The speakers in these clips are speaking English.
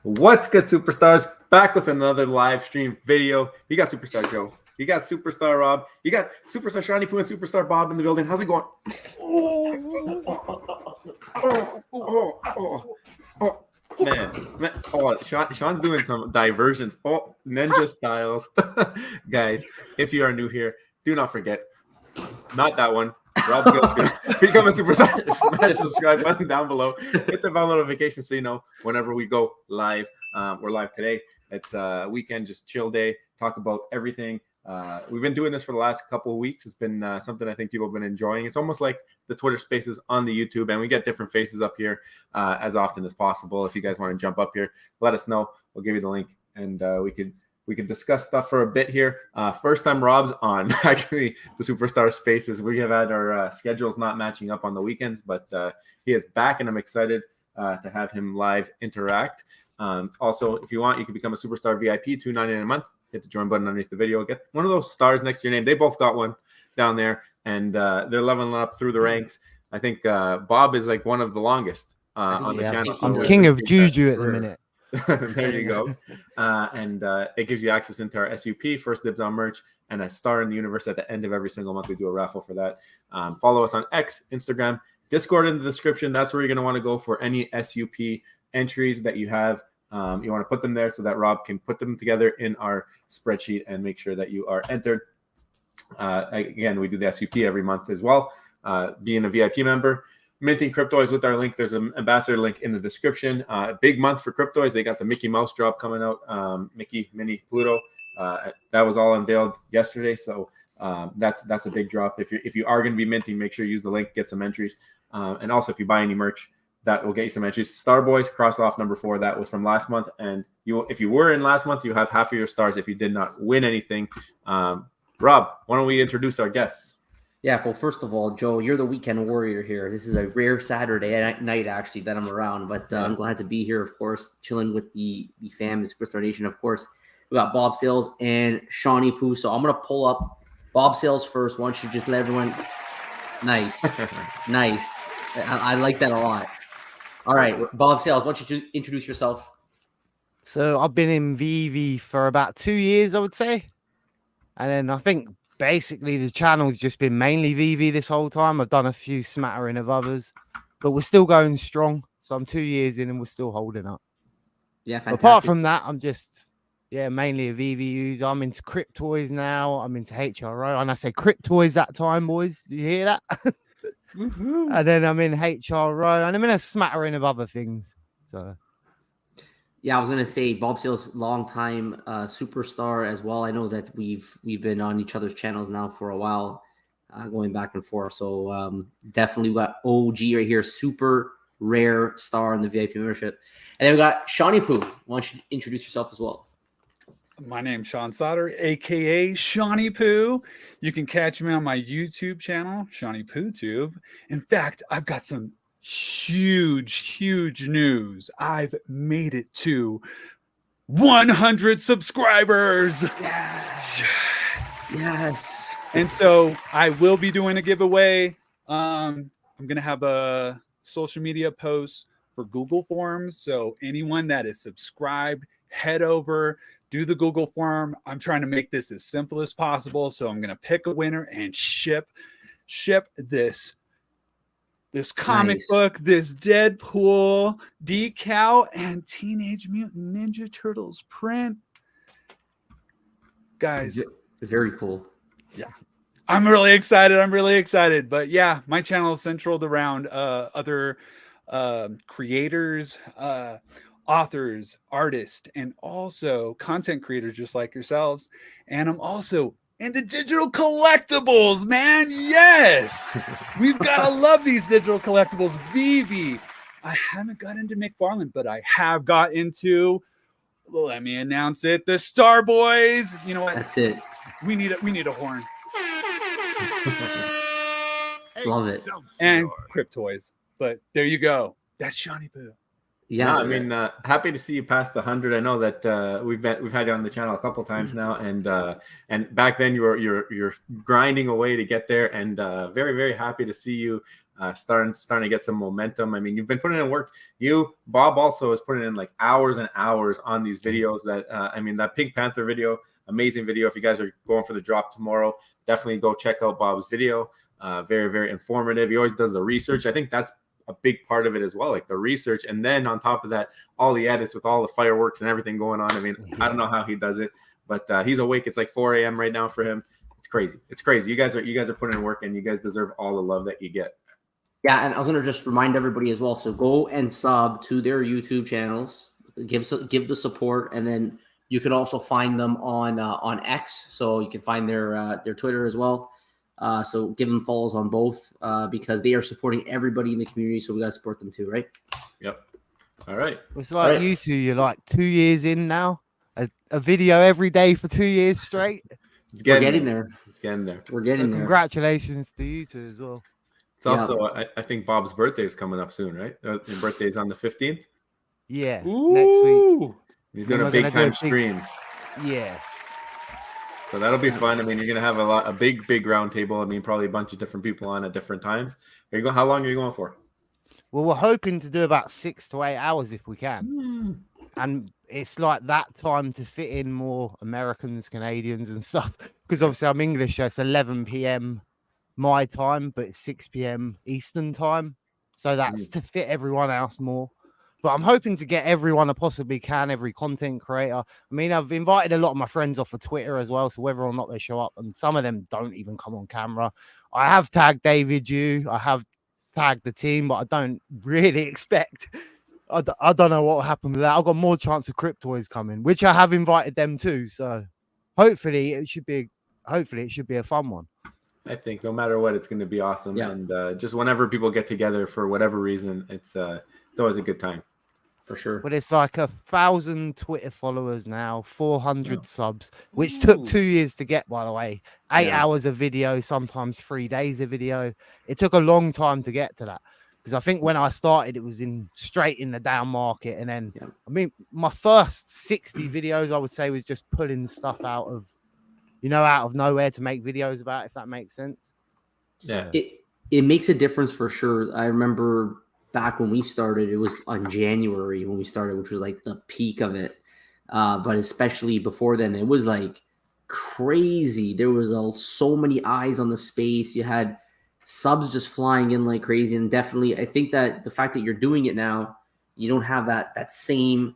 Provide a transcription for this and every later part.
What's good, superstars? Back with another live stream video. You got Superstar Joe. You got Superstar Rob. You got Superstar Shani Poo and Superstar Bob in the building. How's it going? Man. Oh, Sean's doing some diversions. Oh, ninja styles. Guys, if you are new here, do not forget, not that one. Rob's going to become a superstar. Smash the subscribe button down below. Hit the bell notification so you know whenever we go live. We're live today. It's a weekend, just chill day. Talk about everything. We've been doing this for the last couple of weeks. It's been something I think people have been enjoying. It's almost like the Twitter Spaces on the YouTube, and we get different faces up here as often as possible. If you guys want to jump up here, let us know. We'll give you the link, and we could discuss stuff for a bit here. First time Rob's on actually the Superstar Spaces. We have had our schedules not matching up on the weekends, but he is back, and I'm excited to have him live interact. Also, if you want, you can become a Superstar VIP, $2.99 a month. Hit the join button underneath the video. Get one of those stars next to your name. They both got one down there, and they're leveling up through the ranks. I think Bob is like one of the longest on the channel. I'm king of Juju at the minute. There you go. And it gives you access into our SUP, first dibs on merch, and a star in the universe at the end of every single month. We do a raffle for that. Follow us on X, Instagram, Discord in the description. That's where you're going to want to go for any SUP entries that you have. You want to put them there so that Rob can put them together in our spreadsheet and make sure that you are entered. Again, we do the SUP every month as well. Being a VIP member, minting Cryptoys with our link. There's an ambassador link in the description. Big month for Cryptoys. They got the Mickey Mouse drop coming out. Mickey, Minnie, Pluto. That was all unveiled yesterday. So that's a big drop. If you are going to be minting, make sure you use the link, get some entries. And also, if you buy any merch, that will get you some entries. Starboys, cross off number 4. That was from last month. And if you were in last month, you have half of your stars if you did not win anything. Rob, why don't we introduce our guests? Yeah, well, first of all, Joe, you're the weekend warrior here. This is a rare Saturday night, actually, that I'm around. But I'm glad to be here, of course, chilling with the fam, the Superstar Nation. Of course, we got Bob Sales and Shawnee Poo. So I'm going to pull up Bob Sales first. Why don't you just let everyone... Nice. Nice. I like that a lot. All right, Bob Sales, why don't you introduce yourself? So I've been in Veve for about 2 years, I would say. And then I think basically the channel's just been mainly Veve this whole time. I've done a few smattering of others, but we're still going strong. So I'm 2 years in and we're still holding up. Yeah, fantastic. Apart from that, I'm just, mainly a Veve user. I'm into Cryptoys now. I'm into HRO. And I say Cryptoys that time, boys. You hear that? And then I'm in HRO and I'm in a smattering of other things. So, yeah, I was gonna say Bob Sales, longtime superstar as well. I know that we've been on each other's channels now for a while, going back and forth. So definitely we got OG right here, super rare star in the VIP membership, and then we got Shawnee Poo. Why don't you introduce yourself as well? My name's Sean Sauter, a.k.a. Shawnee Poo. You can catch me on my YouTube channel, Shawnee Poo Tube. In fact, I've got some huge news. I've made it to 100 subscribers. Yes. And so I will be doing a giveaway. I'm going to have a social media post for Google Forms. So anyone that is subscribed, head over, do the Google form. I'm trying to make this as simple as possible. So I'm going to pick a winner and ship this comic book, this Deadpool decal, and Teenage Mutant Ninja Turtles print. Guys. Very cool. Yeah. I'm really excited. But yeah, my channel is centered around other creators, authors, artists, and also content creators just like yourselves. And I'm also into digital collectibles, man. Yes, we've got to love these digital collectibles. Veve. I haven't got into Mcfarlane, but I have got into, let me announce it, the Starboys. You know what? That's it. We need a horn. Love it. And Cryptoys. But there you go. That's Shawnee Poo. Yeah, No, I mean, happy to see you past the 100. I know that we've had you on the channel a couple times now, and back then you're grinding away to get there, and very very happy to see you starting to get some momentum. I mean, you've been putting in work. Bob also is putting in like hours and hours on these videos. That I mean, that Pink Panther video, amazing video. If you guys are going for the drop tomorrow, definitely go check out Bob's video. Very very informative. He always does the research. I think that's a big part of it as well, like the research, and then on top of that, all the edits with all the fireworks and everything going on. I mean, I don't know how he does it, but he's awake. It's like 4 a.m. right now for him. It's crazy. It's crazy. You guys are putting in work, and you guys deserve all the love that you get. Yeah, and I was gonna just remind everybody as well. So go and sub to their YouTube channels. Give the support, and then you can also find them on X. So you can find their Twitter as well. So give them follows on both because they are supporting everybody in the community. So we got to support them too, right? Yep. All right. It's like you two, you're like 2 years in now. A video every day for 2 years straight. We're getting there. It's getting there. We're getting there. Congratulations to you two as well. It's also, I think Bob's birthday is coming up soon, right? His birthday is on the 15th. Yeah. Ooh. Next week. He's doing a big time stream. Yeah. So that'll be fun. I mean, you're gonna have a big round table. I mean, probably a bunch of different people on at different times. How long are you going for? Well, we're hoping to do about 6 to 8 hours if we can. And it's like that time to fit in more Americans, Canadians, and stuff. Because obviously I'm English, so it's 11 p.m. my time, but it's 6 p.m. Eastern time. So that's to fit everyone else more. But I'm hoping to get everyone I possibly can, every content creator. I mean, I've invited a lot of my friends off of Twitter as well, so whether or not they show up, and some of them don't even come on camera. I have tagged David Yu, I have tagged the team, but I don't really expect. I don't know what will happen with that. I've got more chance of Cryptoys coming, which I have invited them too. So hopefully it should be a fun one. I think no matter what, it's going to be awesome. Yeah. And just whenever people get together for whatever reason, it's always a good time. For sure. But it's like 1,000 Twitter followers now, 400 subs, which took 2 years to get, by the way. 8 hours of video, sometimes 3 days of video. It took a long time to get to that. Because I think when I started, it was straight in the down market. And then, I mean, my first 60 videos, I would say, was just pulling stuff out of nowhere to make videos about, if that makes sense. Yeah. It makes a difference for sure. I remember back when we started, it was on January when we started, which was like the peak of it. But especially before then, it was like crazy. There was so many eyes on the space. You had subs just flying in like crazy. And definitely, I think that the fact that you're doing it now, you don't have that same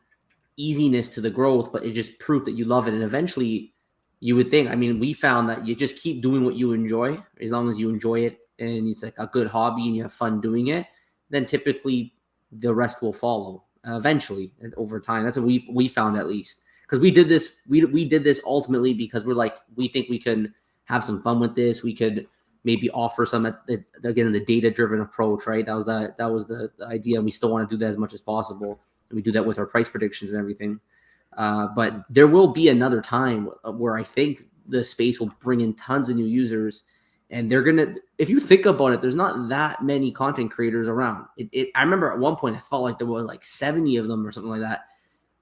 easiness to the growth, but it just proof that you love it. And eventually you would think, I mean, we found that you just keep doing what you enjoy, as long as you enjoy it and it's like a good hobby and you have fun doing it, then typically the rest will follow eventually and over time. That's what we found, at least, because we did this. We did this ultimately because we're like, we think we can have some fun with this. We could maybe offer some again, the data driven approach, right? That was the idea, and we still want to do that as much as possible. And we do that with our price predictions and everything. But there will be another time where I think the space will bring in tons of new users. And they're going to, if you think about it, there's not that many content creators around. I remember at one point, it felt like there was like 70 of them or something like that.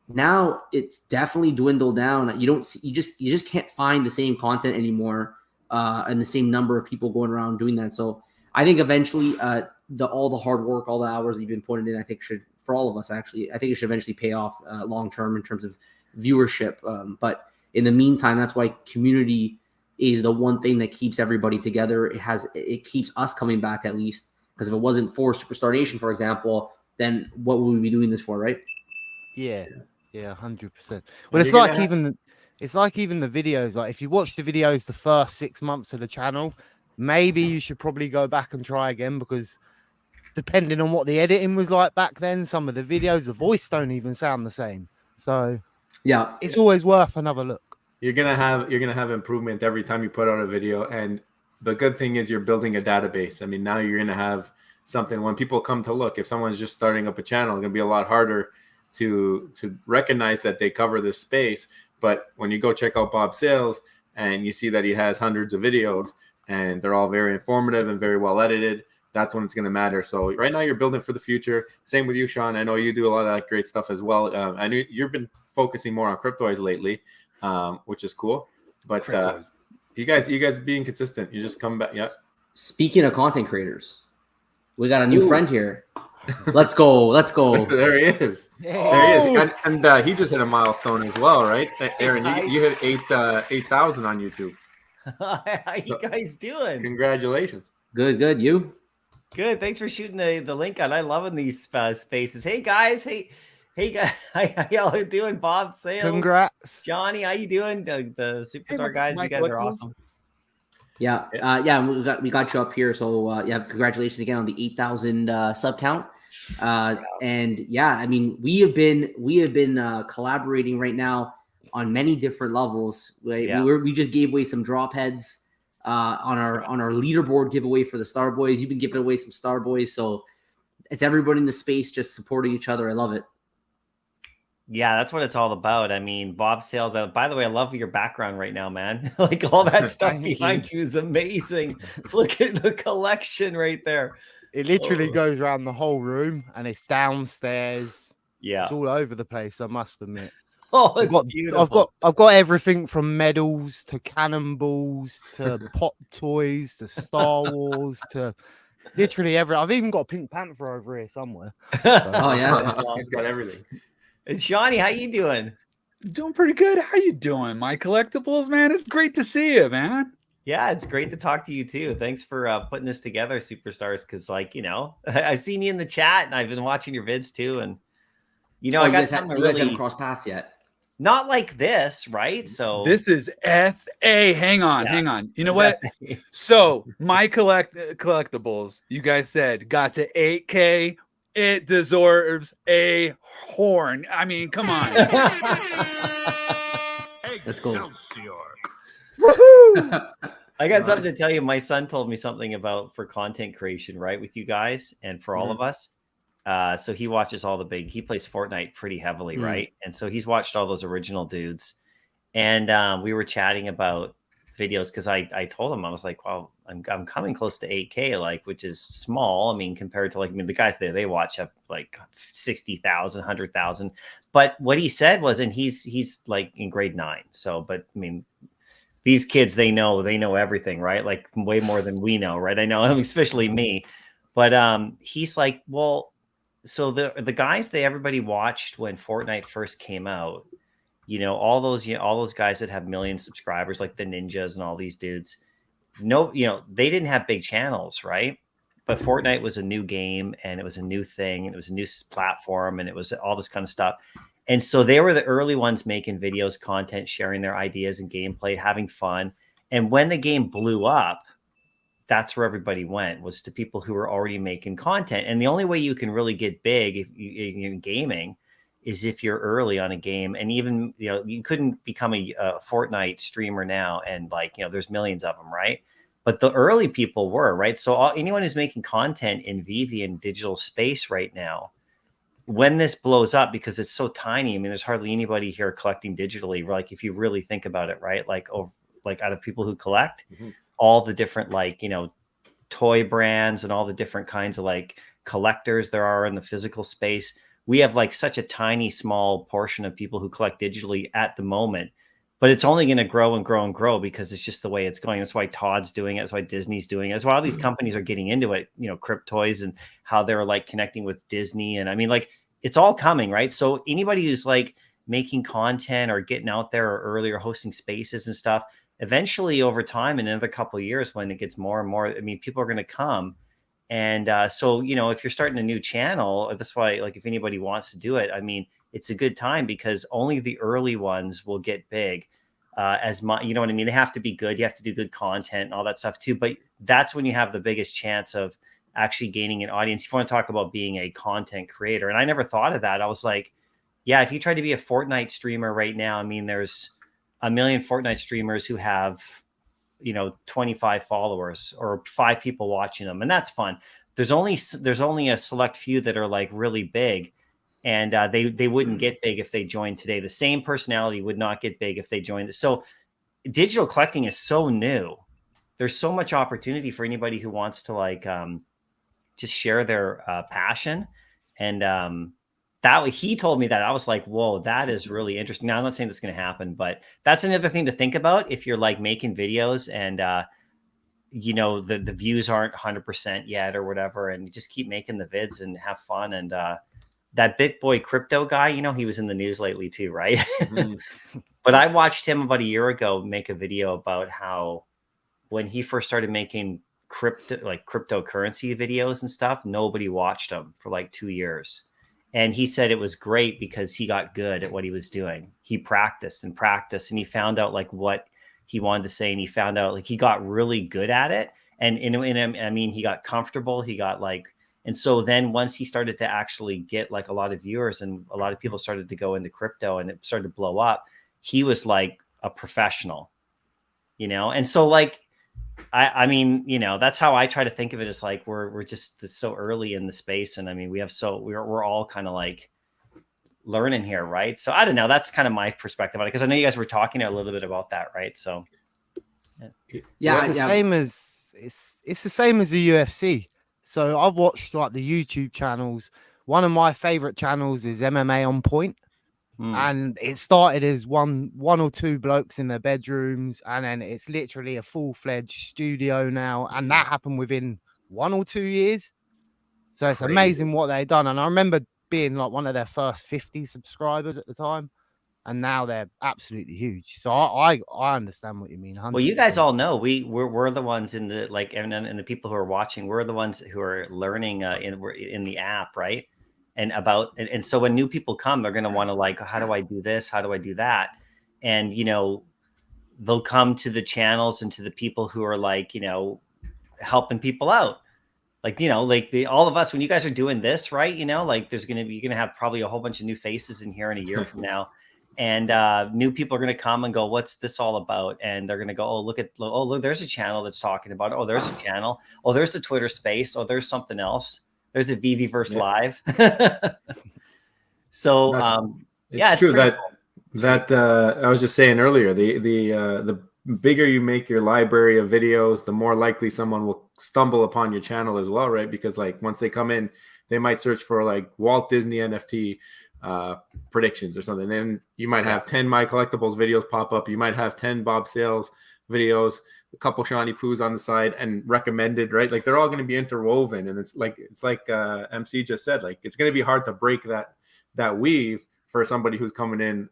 Now it's definitely dwindled down. You just can't find the same content anymore and the same number of people going around doing that. So I think eventually all the hard work, all the hours that you've been putting in, I think for all of us, actually, I think it should eventually pay off long-term in terms of viewership. But in the meantime, that's why community is the one thing that keeps everybody together. It keeps us coming back, at least, because if it wasn't for Superstar Nation, for example, then what would we be doing this for, right? Yeah, 100%. Well, it's like even the videos. Like if you watch the videos the first 6 months of the channel, maybe you should probably go back and try again, because depending on what the editing was like back then, some of the videos, the voice don't even sound the same. So yeah, it's always worth another look. You're gonna have improvement every time you put out a video, and the good thing is you're building a database. I mean, now you're gonna have something when people come to look. If someone's just starting up a channel, it's gonna be a lot harder to recognize that they cover this space. But when you go check out Bob's sales and you see that he has hundreds of videos and they're all very informative and very well edited, that's when it's going to matter. So right now you're building for the future. Same with you, Sean. I know you do a lot of great stuff as well. I know you've been focusing more on Cryptoys lately, which is cool. But you guys being consistent, you just come back. Yeah. Speaking of content creators, we got a new friend here. Let's go. There he is. There he is. And he just hit a milestone as well, right? Aaron, you hit 8,000 on YouTube. How you guys doing? Congratulations. Good. You? Good. Thanks for shooting the link out. I loving these spaces. Hey guys. Hey guys. How y'all doing? Bob Sales. Congrats. Johnny, how you doing? The Superstar guys, you guys are awesome. Yeah. We got you up here. So congratulations again on the 8,000 sub count. And yeah, I mean, we have been collaborating right now on many different levels. We just gave away some drop heads on our leaderboard giveaway for the Starboys. You've been giving away some Starboys, so it's everybody in the space just supporting each other. I love it. Yeah, that's what it's all about. I mean, Bob Sales. By the way, I love your background right now, man. Like all that stuff behind you is amazing. Look at the collection right there. It literally goes around the whole room, and it's downstairs. Yeah, it's all over the place. I must admit. Oh, it's beautiful. I've got everything from medals to cannonballs to pop toys to Star Wars to literally every. I've even got a Pink Panther over here somewhere. So. Oh yeah, he's got everything. And Shawnee, how you doing? Doing pretty good. How you doing, my collectibles, man? It's great to see you, man. Yeah, it's great to talk to you too. Thanks for putting this together, Superstars. Because I've seen you in the chat and I've been watching your vids too. And I got something you guys haven't crossed paths yet. Not like this, right? So this is FA. Hang on. You know what? So my collectibles, you guys said got to 8K. It deserves a horn. I mean, come on. Let's go. Woohoo! I got something to tell you. My son told me something about for content creation, right, with you guys and for all of us. So he watches all he plays Fortnite pretty heavily, right? And so he's watched all those original dudes. And we were chatting about videos because I told him, I was like, well, I'm coming close to 8K, which is small. I mean, compared to the guys there, they watch up 60,000, 100,000. But what he said was, and he's like in grade 9. So, but I mean, these kids, they know everything, right? Like way more than we know, right? I know, especially me. But he's like, well, so the guys everybody watched when Fortnite first came out, all those guys that have million subscribers, like the ninjas and all these dudes, they didn't have big channels, right? But Fortnite was a new game and it was a new thing and it was a new platform and it was all this kind of stuff. And so they were the early ones making videos, content, sharing their ideas and gameplay, having fun. And when the game blew up, that's where everybody went, was to people who were already making content. And the only way you can really get big if you're in gaming is if you're early on a game. And even, you couldn't become a Fortnite streamer now. And there's millions of them, right? But the early people were, right? So anyone who's making content in Veve and digital space right now, when this blows up, because it's so tiny, I mean, there's hardly anybody here collecting digitally. If you really think about it, right? Out of people who collect, all the different toy brands and all the different kinds of collectors there are in the physical space, we have such a tiny, small portion of people who collect digitally at the moment. But it's only going to grow and grow and grow because it's just the way it's going. That's why Todd's doing it. That's why Disney's doing it. That's why all these companies are getting into it, Cryptoys and how they're connecting with Disney. And I mean, it's all coming, right? So anybody who's making content or getting out there or earlier hosting spaces and stuff, eventually over time, in another couple of years, when it gets more and more, I mean, people are going to come. And so, if you're starting a new channel, that's why, if anybody wants to do it, I mean, it's a good time because only the early ones will get big. You know what I mean? They have to be good. You have to do good content and all that stuff too. But that's when you have the biggest chance of actually gaining an audience. If you want to talk about being a content creator, and I never thought of that. I was like, yeah, if you try to be a Fortnite streamer right now, I mean, there's a million Fortnite streamers who have 25 followers or 5 people watching them, and that's fun. There's only a select few that are really big, and they wouldn't get big if they joined today. The same personality would not get big if they joined. So digital collecting is so new. There's so much opportunity for anybody who wants to just share their passion. And that he told me that, I was like, whoa, that is really interesting. Now, I'm not saying that's going to happen, but that's another thing to think about if you're like making videos and the views aren't 100% yet or whatever, and you just keep making the vids and have fun. And that BitBoy crypto guy, he was in the news lately too, right? Mm-hmm. But I watched him about a year ago make a video about how when he first started making cryptocurrency videos and stuff, nobody watched him for like 2 years. And he said it was great because he got good at what he was doing. He practiced and he found out like what he wanted to say, and he found out like he got really good at it. And I mean, he got comfortable. He got like, and so then once he started to actually get like a lot of viewers and a lot of people started to go into crypto and it started to blow up, he was like a professional, And so like, I mean, that's how I try to think of it. Is like we're just so early in the space, and I mean, we're all kind of like learning here, right? So I don't know. That's kind of my perspective on it, because I know you guys were talking a little bit about that, right? So it's the same as it's the same as the UFC. So I've watched like the YouTube channels. One of my favorite channels is MMA On Point. And it started as one or two blokes in their bedrooms, and then it's literally a full-fledged studio now, and that happened within 1 or 2 years. So it's amazing what they've done. And I remember being like one of their first 50 subscribers at the time, and now they're absolutely huge. So I understand what you mean. 100%. Well, you guys all know we're the ones in the like, and the people who are watching, we're the ones who are learning in the app, right? And so when new people come, they're going to want to like, how do I do this? How do I do that? And, they'll come to the channels and to the people who are like, helping people out. Like, all of us, when you guys are doing this, right? Like you're going to have probably a whole bunch of new faces in here in a year from now. And new people are going to come and go, what's this all about? And they're going to go, oh, look, there's a channel that's talking about it. Oh, there's a channel. Oh, there's the Twitter space. Oh, there's something else. There's a Veveverse Live. So it's true that I was just saying earlier, the bigger you make your library of videos, the more likely someone will stumble upon your channel as well, right? Because like once they come in, they might search for like Walt Disney NFT predictions or something. Then you might have 10 My Collectibles videos pop up. You might have 10 Bob Sales videos, a couple Shawnee Poos on the side, and recommended, right? Like they're all going to be interwoven, and it's like MC just said, like it's going to be hard to break that weave for somebody who's coming in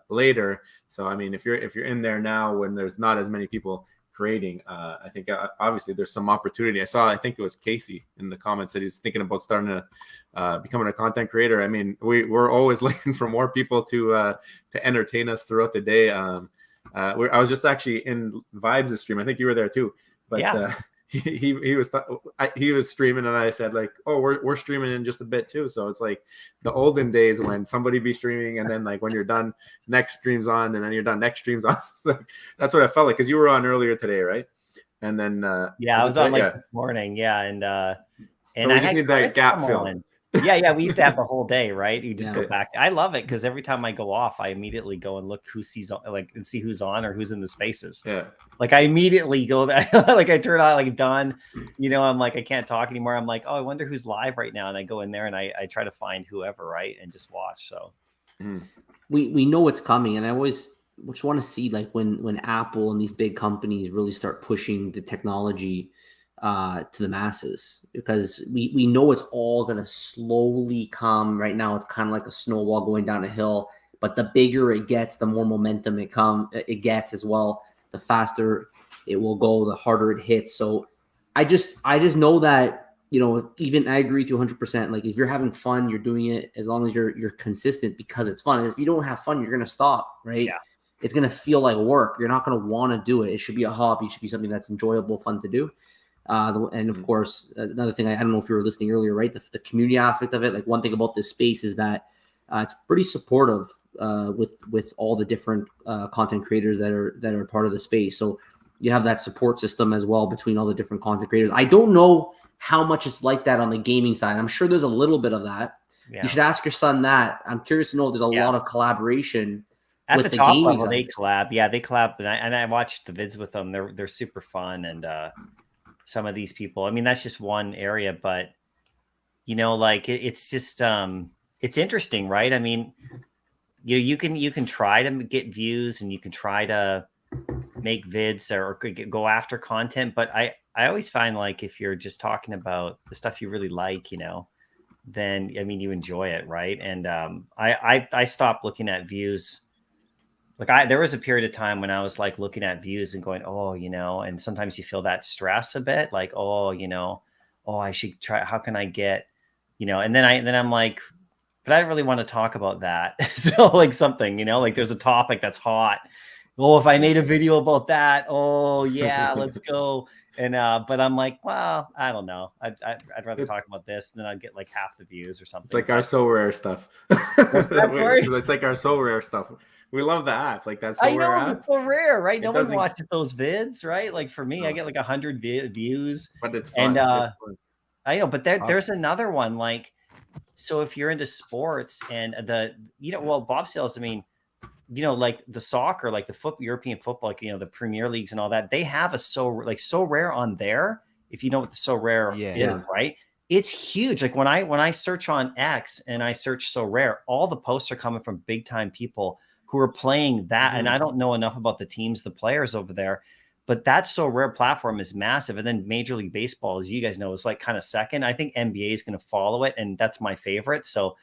later. So I mean, if you're in there now when there's not as many people creating, I think obviously there's some opportunity. I think it was Casey in the comments that he's thinking about starting to becoming a content creator. I mean, we're always looking for more people to entertain us throughout the day. I was just actually in Vibes' stream. I think you were there too, but he was streaming, and I said like, oh, we're streaming in just a bit too. So it's like the olden days when somebody be streaming, and then like when you're done, next stream's on, and then you're done, next stream's on. That's what I felt like, because you were on earlier today, right? And then I was on this morning, and so we just need that gap filled. Yeah, we used to have the whole day, right? You just go back. I love it because every time I go off, I immediately go and look who sees and see who's on or who's in the spaces. Yeah, like I immediately go there, like I turn on, like done. I'm like, I can't talk anymore. I'm like, oh, I wonder who's live right now, and I go in there and I try to find whoever, right, and just watch. So we know what's coming, and I always just want to see like when Apple and these big companies really start pushing the technology to the masses, because we know it's all going to slowly come. Right now it's kind of like a snowball going down a hill, but the bigger it gets, the more momentum it gets as well. The faster it will go, the harder it hits. So I just know that, even I agree with you 100%. Like if you're having fun, you're doing it as long as you're consistent, because it's fun. And if you don't have fun, you're going to stop, right? Yeah. It's going to feel like work. You're not going to want to do it. It should be a hobby. It should be something that's enjoyable, fun to do. And of course, another thing, I don't know if you were listening earlier, right? The community aspect of it. Like one thing about this space is that it's pretty supportive with all the different content creators that are part of the space. So you have that support system as well between all the different content creators. I don't know how much it's like that on the gaming side. I'm sure there's a little bit of that. Yeah. You should ask your son that. I'm curious to know if there's a lot of collaboration. At the top level, they collab. Yeah, they collab. And I watched the vids with them. They're super fun. And some of these people, I mean, that's just one area, but you know, like it's just it's interesting, right? I mean, you can try to get views and you can try to make vids or go after content, but I always find like if you're just talking about the stuff you really like, you know, then I mean you enjoy it, right? And I stopped looking at views. Like there was a period of time when I was like looking at views and going, oh, you know, and sometimes you feel that stress a bit, like, oh, you know, oh, I should try, how can I get, you know, and then I'm like, but I don't really want to talk about that. So like something, you know, like there's a topic that's hot. Oh, if I made a video about that, oh yeah, let's go. And but I'm like, well, I don't know. I'd rather talk about this, and then I'd get like half the views or something. It's like our so rare stuff. It's like our so rare stuff. We love the app. Like that's so I know rare it's so rare, right? No one doesn't- watches those vids, right? Like for me, I get like 100 views. but it's fun. And It's fun. I know, but there's another one. Like, so if you're into sports and well, bobsledding, I mean, you know, like the soccer, like the European football, like, you know, the Premier Leagues and all that, they have a so rare on there. If you know what the so rare is, right? It's huge. Like when I search on X and I search so rare, all the posts are coming from big time people who are playing that. And I don't know enough about the teams, the players over there, but that so rare platform is massive. And then Major League Baseball, as you guys know, is like kind of second. I think NBA is going to follow it, and that's my favorite. So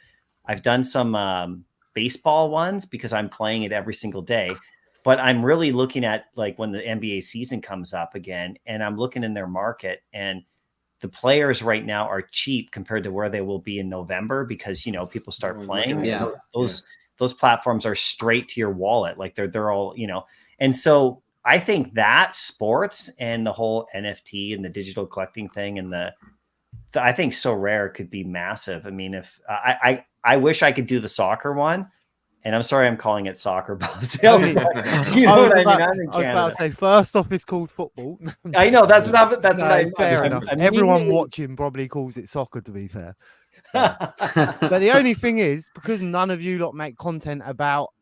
I've done some baseball ones because I'm playing it every single day, but I'm really looking at like when the NBA season comes up again, and I'm looking in their market, and the players right now are cheap compared to where they will be in November because, you know, people start playing. Yeah. Those platforms are straight to your wallet. Like they're all, you know, and so I think that sports and the whole NFT and the digital collecting thing and I think so rare could be massive. I mean, if I wish I could do the soccer one, and I'm sorry I'm calling it soccer, bobsledding. You know what I mean? I was about to say, first off, it's called football. I know that's what I fair enough. Everyone watching probably calls it soccer, to be fair. But the only thing is, because none of you lot make content about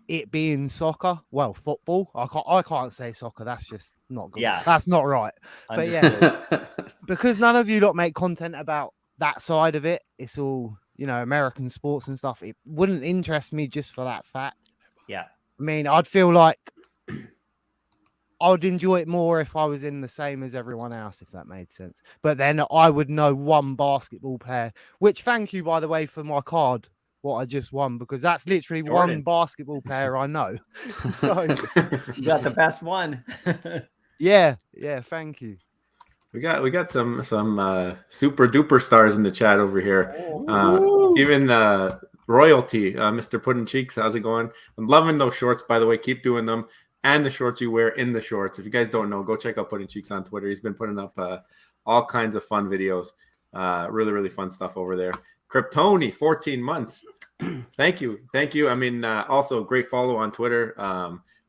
it being soccer, well, football. I can't say soccer. That's just not good. Yeah, that's not right. But yeah, because none of you lot make content about that side of it, it's all, you know, American sports and stuff. It wouldn't interest me just for that fact. Yeah, I mean, I'd feel like I'd enjoy it more if I was in the same as everyone else, if that made sense. But then I would know one basketball player, which thank you, by the way, for my card, what I just won, because that's literally one basketball player I know. So you got the best one. yeah, thank you. We got some super duper stars in the chat over here. Even royalty, Mr. Puddin' Cheeks, how's it going? I'm loving those shorts, by the way. Keep doing them. And the shorts you wear in the shorts. If you guys don't know, go check out Puddin' Cheeks on Twitter. He's been putting up all kinds of fun videos. Really, really fun stuff over there. Cryptony, 14 months. Thank you. I mean, also great follow on Twitter.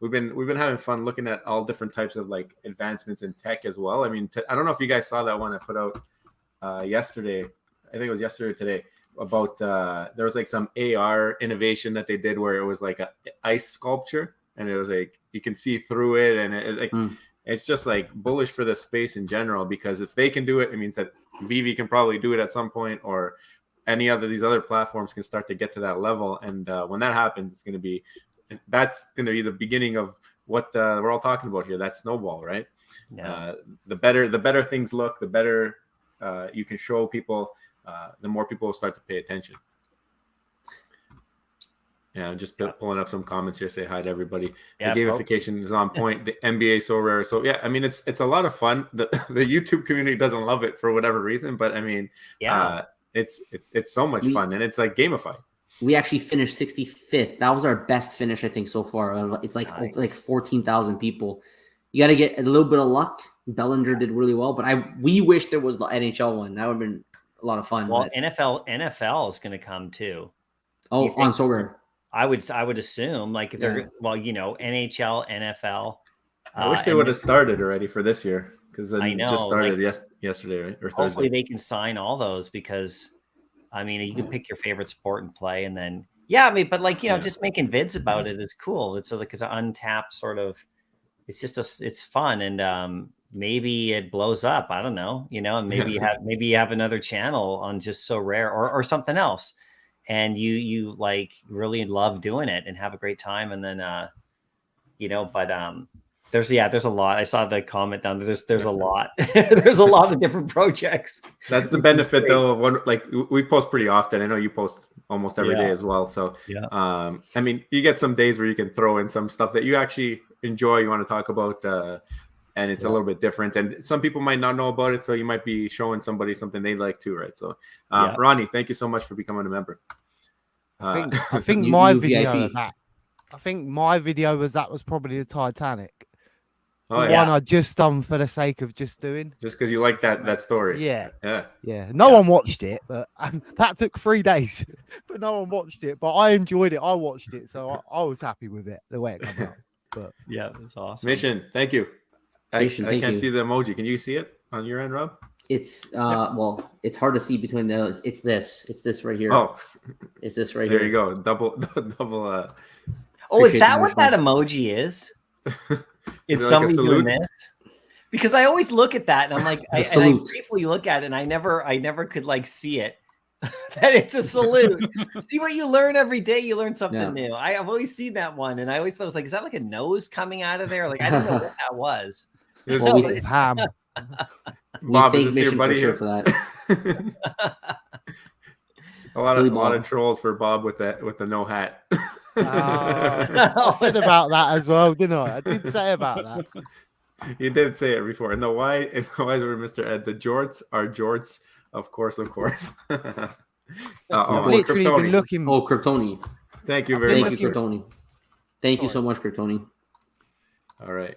We've been having fun looking at all different types of like advancements in tech as well. I mean, I don't know if you guys saw that one I put out yesterday. I think it was yesterday or today about there was like some AR innovation that they did where it was like an ice sculpture, and it was like you can see through it, and it's just like bullish for the space in general, because if they can do it, it means that Veve can probably do it at some point, or any other these other platforms can start to get to that level. And when that happens, that's going to be the beginning of what we're all talking about here. That snowball, right? Yeah. The better things look, the better you can show people, the more people will start to pay attention. Yeah, I'm just pulling up some comments here. Say hi to everybody. Yeah, the gamification is on point. The NBA so rare. So yeah, I mean it's a lot of fun. The YouTube community doesn't love it for whatever reason, but I mean, it's so much fun, and it's like gamified. We actually finished 65th. That was our best finish, I think, so far. It's like Nice. like 14,000 people. You got to get a little bit of luck. Bellinger did really well, but we wish there was the NHL one. That would have been a lot of fun. Well, but... NFL is going to come too. Oh, on so rare. I would assume like they're well, you know, NHL, NFL. I wish they would have started already for this year, because it just started yesterday or Thursday. Hopefully they can sign all those, because I mean you can pick your favorite sport and play, and then I mean, but like, you know, just making vids about it is cool. It's like it's an untapped sort of. It's just it's fun, and maybe it blows up. I don't know, and maybe you have another channel on just so rare or something else, and you like really love doing it and have a great time, and then but there's a lot. I saw the comment down there. There's a lot. There's a lot of different projects. That's the benefit though of one, like we post pretty often. I know you post almost every day as well. So I mean, you get some days where you can throw in some stuff that you actually enjoy, you want to talk about, and it's a little bit different. And some people might not know about it, so you might be showing somebody something they like too, right? So Ronnie, thank you so much for becoming a member. I think my video was probably the Titanic. The one I just done for the sake of just doing. Just because you like that story. Yeah. No one watched it, but that took 3 days. But no one watched it. But I enjoyed it. I watched it, so I was happy with it the way it came out. But yeah, it's awesome. Mission, thank you. I can't see the emoji. Can you see it on your end, Rob? It's well, it's hard to see between the. It's this right here. Oh, it's this right here. There you go. Double. Oh, is that what that emoji is? It's like somebody doing this, because I always look at that and I'm like, I briefly look at it and I never could like see it. That it's a salute. See what you learn every day. You learn something new. I've always seen that one, and I always thought it was like, is that like a nose coming out of there? Like I didn't know what that was. Well, we Ham. Bob, is this your buddy here for that? a lot of trolls for Bob with the no hat. I said about that as well, didn't I? I did say about that. You did say it before. And the why is where Mr. Ed, the jorts are jorts, of course. Literally been looking. Oh, Cryptony. Thank you very much. Thank you, Cryptony. Thank you so much, Cryptony. All right,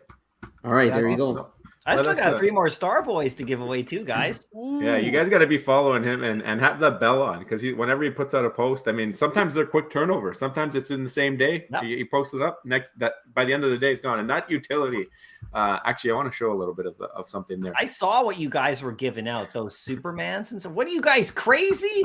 there you go. I still got 3 more Starboys to give away too, guys. Yeah, you guys got to be following him and have the bell on, because whenever he puts out a post, I mean, sometimes they're quick turnover. Sometimes it's in the same day. Yep. He posts it up that by the end of the day it's gone. And that utility, actually, I want to show a little bit of something there. I saw what you guys were giving out, those Supermans, and so what are you guys crazy?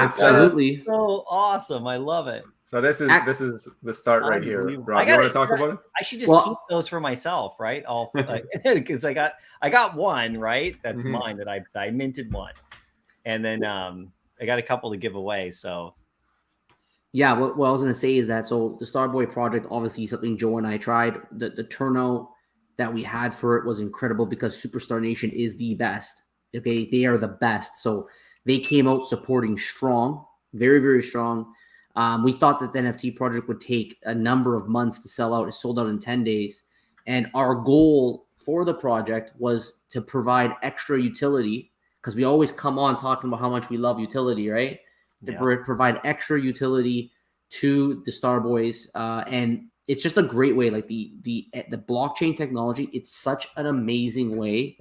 Absolutely. So awesome! I love it. So this is the start right here. Rob, you want to talk about it? I should just keep those for myself, right? All because I got one, right? That's mine that I minted one, and then I got a couple to give away. So yeah, what I was gonna say is that the Starboy Project, obviously something Joe and I tried. The turnout that we had for it was incredible because Superstar Nation is the best. Okay, they are the best. So they came out supporting strong, very, very strong. We thought that the NFT project would take a number of months to sell out. It sold out in 10 days. And our goal for the project was to provide extra utility, because we always come on talking about how much we love utility, right? To provide extra utility to the Starboys. And it's just a great way. Like the blockchain technology, it's such an amazing way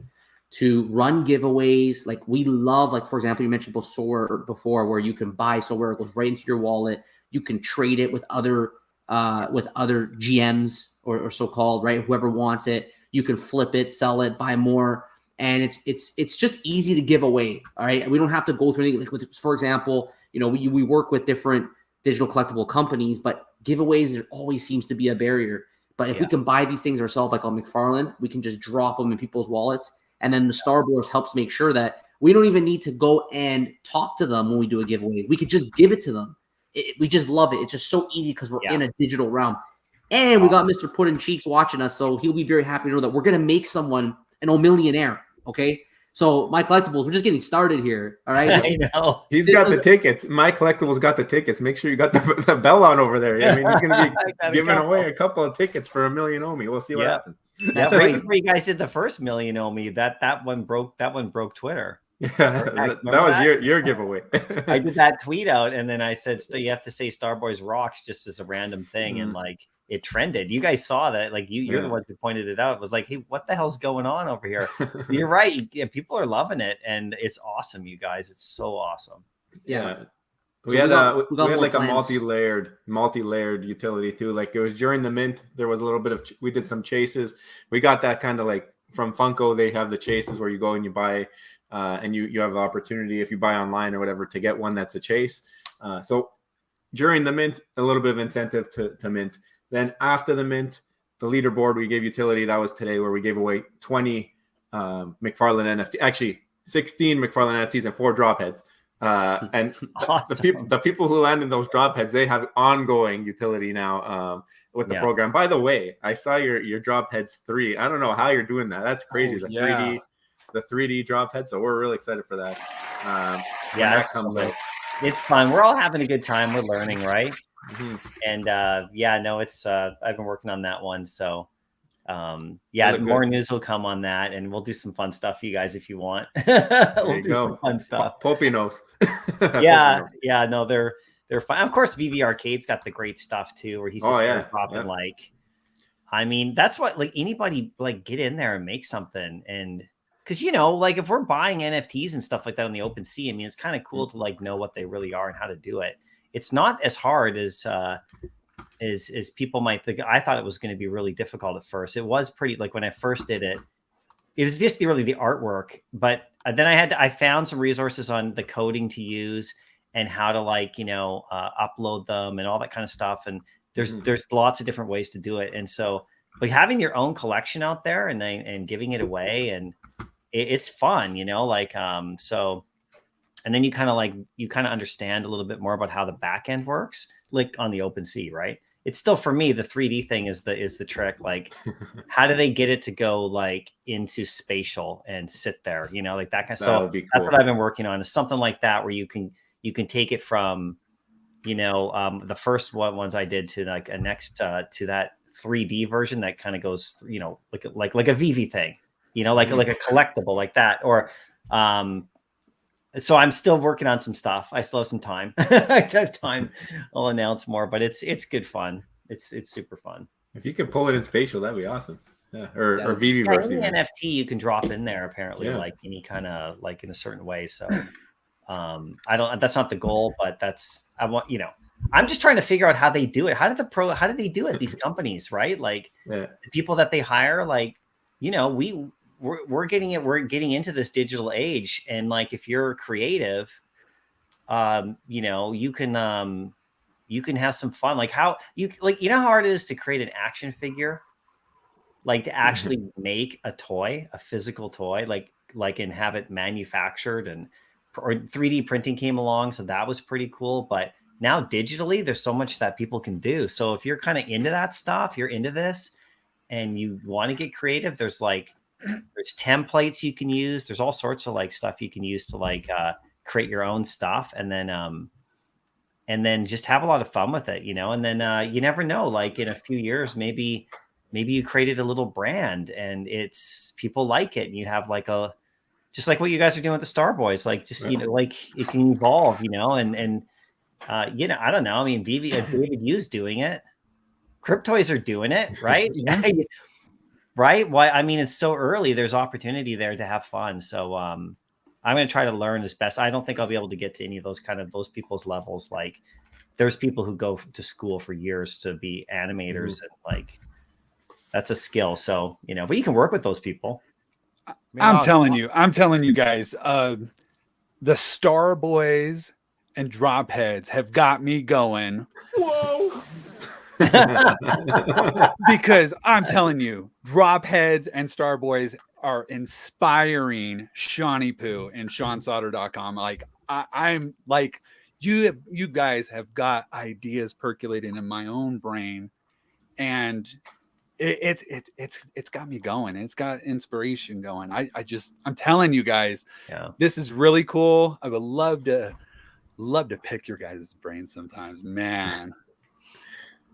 to run giveaways. Like we love, like for example, you mentioned before where you can buy Solar, it goes right into your wallet. You can trade it with other GMs or so-called, right? Whoever wants it, you can flip it, sell it, buy more, and it's just easy to give away. All right, we don't have to go through anything. Like for example, we work with different digital collectible companies, but giveaways, there always seems to be a barrier. But if we can buy these things ourselves, like on Mcfarlane, we can just drop them in people's wallets. And then the Starboys helps make sure that we don't even need to go and talk to them when we do a giveaway. We could just give it to them. We just love it. It's just so easy because we're in a digital realm. And we got Mr. Puddin' Cheeks watching us, so he'll be very happy to know that we're going to make someone an millionaire, okay? So My Collectibles, we're just getting started here, all right? I know. He's got the tickets. My Collectibles got the tickets. Make sure you got the bell on over there. I mean, he's going to be giving away a couple of tickets for $1 million Omi. We'll see what happens. That's right. Before you guys did the first $1 million Omi, that one broke Twitter. Yeah, that was your giveaway. I did that tweet out, and then I said, so you have to say Starboys rocks just as a random thing, and like it trended. You guys saw that, like you're the ones who pointed it out. It was like, hey, what the hell's going on over here? You're right. Yeah, people are loving it, and it's awesome, you guys. It's so awesome. Yeah. We had like a multi-layered utility too. Like it was during the mint, there was a little bit of we did some chases. We got that kind of like from Funko. They have the chases where you go and you buy, and you have the opportunity if you buy online or whatever to get one that's a chase. So during the mint, a little bit of incentive to mint. Then after the mint, the leaderboard, we gave utility. That was today, where we gave away 20 Mcfarlane NFT, actually 16 Mcfarlane NFTs and 4 drop heads. And Awesome. the people who land in those drop heads, they have ongoing utility now with the program. By the way, I saw your drop heads 3. I don't know how you're doing that. That's crazy. The 3D drop head. So we're really excited for that. When that comes out. It's fun. We're all having a good time. We're learning, right? Mm-hmm. And it's I've been working on that one. So more news will come on that, and we'll do some fun stuff for you guys if you want. There you go. Some fun stuff. Popey knows. No, they're fun. Of course, VV Arcade's got the great stuff too, where he's just dropping like, I mean, that's what, like, anybody, like, get in there and make something. And because, like, if we're buying NFTs and stuff like that on the open sea, I mean, it's kind of cool to, like, know what they really are and how to do it. It's not as hard as people might think. I thought it was going to be really difficult at first. It was pretty, like, when I first did it, it was just really the artwork. But then I found some resources on the coding to use and how to, like, upload them and all that kind of stuff. And there's lots of different ways to do it. And so, like, having your own collection out there and giving it away, and it's fun, so. And then you kind of understand a little bit more about how the back end works, like on the OpenSea, right? It's still, for me, the 3D thing is the trick. Like, how do they get it to go, like, into spatial and sit there, like that kind of stuff. So that's what I've been working on, is something like that, where you can take it from, the first ones I did to, like, a next to that 3D version that kind of goes, like a Veve thing, like a collectible like that, or so I'm still working on some stuff. I still have some time. I have time. I'll announce more, but it's good fun. It's super fun. If you could pull it in spatial, that'd be awesome. Yeah, or Veve verse. Any NFT you can drop in there, apparently, like any kind of, like, in a certain way. So that's not the goal, but I'm just trying to figure out how they do it. How did they do it? These companies, right? Like, the people that they hire, like, we're getting into this digital age, and, like, if you're creative, you can have some fun. Like, how how hard it is to create an action figure, like, to actually make a toy, a physical toy, like and have it manufactured, or 3D printing came along, so that was pretty cool. But now digitally, there's so much that people can do. So if you're kind of into that stuff, you're into this, and you want to get creative, there's templates you can use. There's all sorts of, like, stuff you can use to, like, create your own stuff, and then just have a lot of fun with it, and then you never know, like, in a few years, maybe you created a little brand and people like it, and you have, like, just like what you guys are doing with the Starboys, like, just, like, it can evolve, and I don't know. I mean, David Yu's doing it. Cryptoys are doing it, right? Right. Well, I mean, it's so early. There's opportunity there to have fun. So I'm going to try to learn as best. I don't think I'll be able to get to any of those people's levels. Like, there's people who go to school for years to be animators, and, like, that's a skill. So, but you can work with those people. I'm telling you guys, the Starboys and drop heads have got me going. Whoa. Because I'm telling you, drop heads and Starboys are inspiring Shawnee Poo and SeanSauter.com. Like, I'm like, you guys have got ideas percolating in my own brain, and it's got me going. It's got inspiration going. I'm telling you guys, this is really cool. I would love to pick your guys' brains sometimes, man.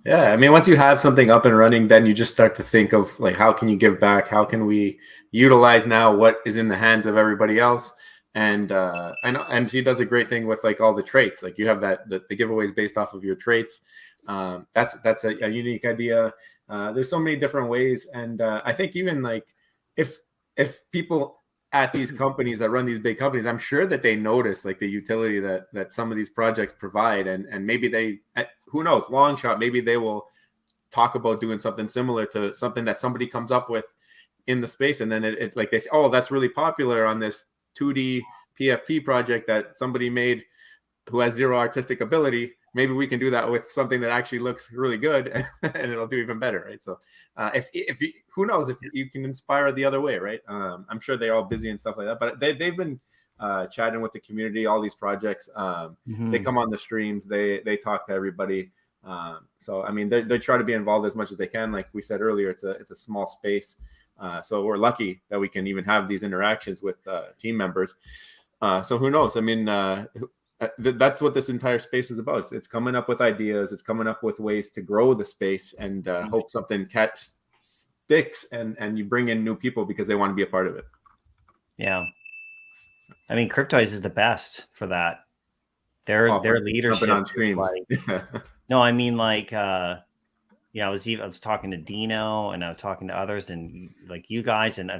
Yeah, I mean, once you have something up and running, then you just start to think of, like, how can you give back? How can we utilize now what is in the hands of everybody else? And I know MC does a great thing with, like, all the traits. Like, you have the giveaways based off of your traits. That's a unique idea. There's so many different ways, and I think even, like, if people at these companies that run these big companies, I'm sure that they notice, like, the utility that some of these projects provide, and maybe who knows, long shot, maybe they will talk about doing something similar to something that somebody comes up with in the space, and then it like, they say, oh, that's really popular on this 2D PFP project that somebody made who has zero artistic ability, maybe we can do that with something that actually looks really good and it'll do even better, right? So if you, who knows if you can inspire the other way, right? I'm sure they're all busy and stuff like that, but they've been chatting with the community, all these projects. They come on the streams, they talk to everybody. So I mean, they try to be involved as much as they can. Like we said earlier, it's a small space, so we're lucky that we can even have these interactions with team members. So who knows? I mean, that's what this entire space is about. It's coming up with ideas. It's coming up with ways to grow the space and hope something sticks and you bring in new people because they want to be a part of it. Yeah. I mean, Cryptoys is the best for that. Their leadership on streams. Like, no, I mean, like, I was talking to Dino and I was talking to others and like you guys, and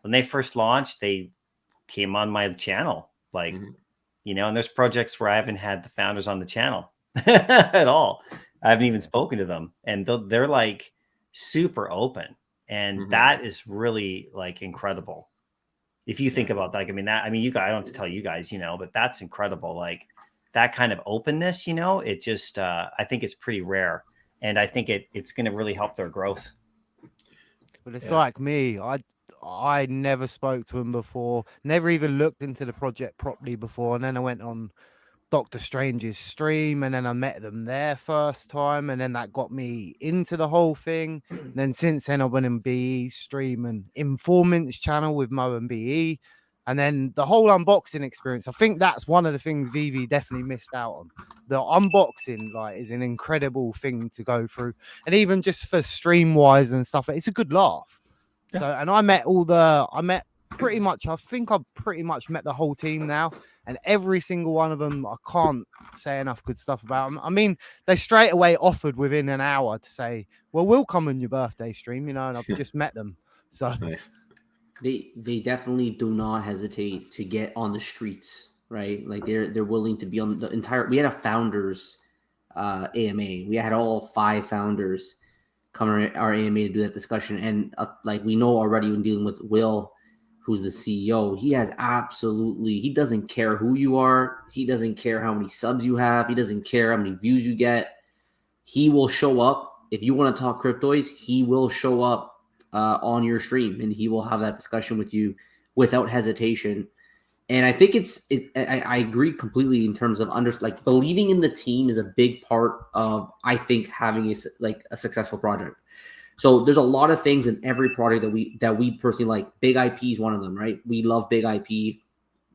when they first launched, they came on my channel, like, and there's projects where I haven't had the founders on the channel at all. I haven't even spoken to them, and they're like super open, and that is really like incredible. If you think about that, you guys, I don't have to tell you guys, but that's incredible. Like that kind of openness, it just, I think it's pretty rare, and I think it's going to really help their growth. But it's like me, I never spoke to him before, never even looked into the project properly before. And then I went on Doctor Strange's stream and then I met them there first time. And then that got me into the whole thing. And then since then I went in BE's stream and Informant's channel with Mo and BE. And then the whole unboxing experience, I think that's one of the things Veve definitely missed out on. The unboxing is an incredible thing to go through. And even just for stream wise and stuff, it's a good laugh. Yeah. So, and I met pretty much met the whole team now, and every single one of them, I can't say enough good stuff about them. I mean, they straight away offered within an hour to say, well, we'll come on your birthday stream, and I've just met them. So nice. They definitely do not hesitate to get on the streets, right? Like they're willing to be on the entire. We had a founders AMA. We had all 5 founders come to our AMA to do that discussion, and like we know already when dealing with Will, who's the CEO, he doesn't care who you are. He doesn't care how many subs you have. He doesn't care how many views you get. He will show up. If you want to talk Cryptoys, he will show up on your stream and he will have that discussion with you without hesitation. And I think I agree completely in terms of believing in the team is a big part of, I think, having a successful project. So there's a lot of things in every project that we personally like. Big IP is one of them, right? We love big IP.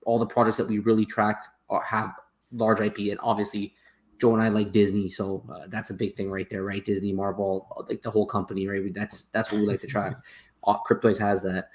All the projects that we really track have large IP, and obviously Joe and I like Disney, so that's a big thing right there, right? Disney, Marvel, like the whole company, right? That's what we like to track. Cryptoys has that.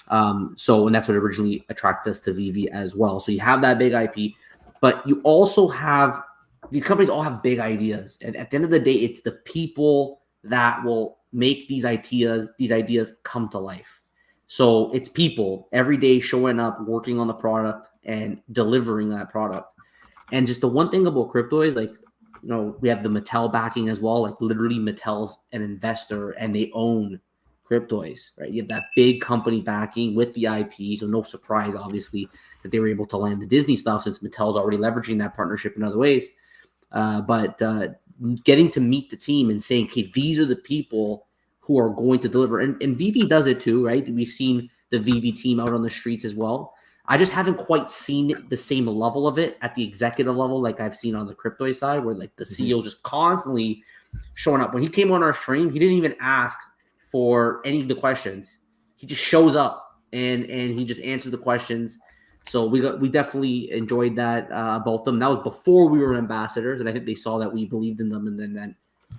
And that's what originally attracted us to Veve as well. So you have that big IP, but you also have, these companies all have big ideas. And at the end of the day, it's the people that will make these ideas come to life. So it's people every day showing up, working on the product and delivering that product. And just the one thing about Cryptoys, we have the Mattel backing as well. Like literally Mattel's an investor and they own Cryptoys, right? You have that big company backing with the IP, so no surprise, obviously, that they were able to land the Disney stuff since Mattel's already leveraging that partnership in other ways. But getting to meet the team and saying, okay, these are the people who are going to deliver. And Veve does it too, right? We've seen the Veve team out on the streets as well. I just haven't quite seen the same level of it at the executive level like I've seen on the Cryptoys side, where like the CEO just constantly showing up. When he came on our stream, he didn't even ask for any of the questions. He just shows up and he just answers the questions. So we definitely enjoyed that about them. That was before we were ambassadors, and I think they saw that we believed in them, and then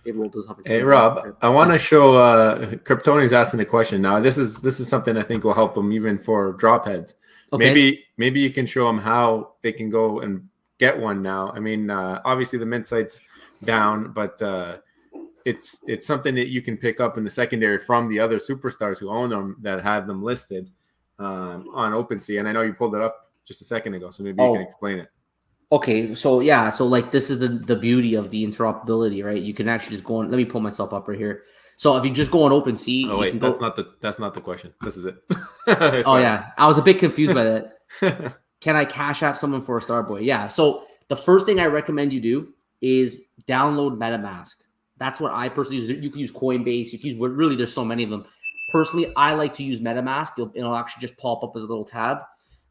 it rolled us up. Hey Rob, I want to show Cryptony's asking a question now. This is something I think will help them even for drop heads. Okay. Maybe you can show them how they can go and get one now. I mean, obviously the mint site's down, but it's something that you can pick up in the secondary from the other superstars who own them that have them listed on OpenSea. And I know you pulled it up just a second ago, so maybe you can explain it. Okay, so yeah, so like this is the beauty of the interoperability, right? You can actually just go on. Let me pull myself up right here. So if you just go on OpenSea, that's not the question. This is it. Oh yeah, I was a bit confused by that. Can I cash app someone for a Starboy? Yeah. So The first thing I recommend you do is download MetaMask. That's what I personally use. You can use Coinbase. You can use really. There's so many of them. Personally, I like to use MetaMask. It'll actually just pop up as a little tab.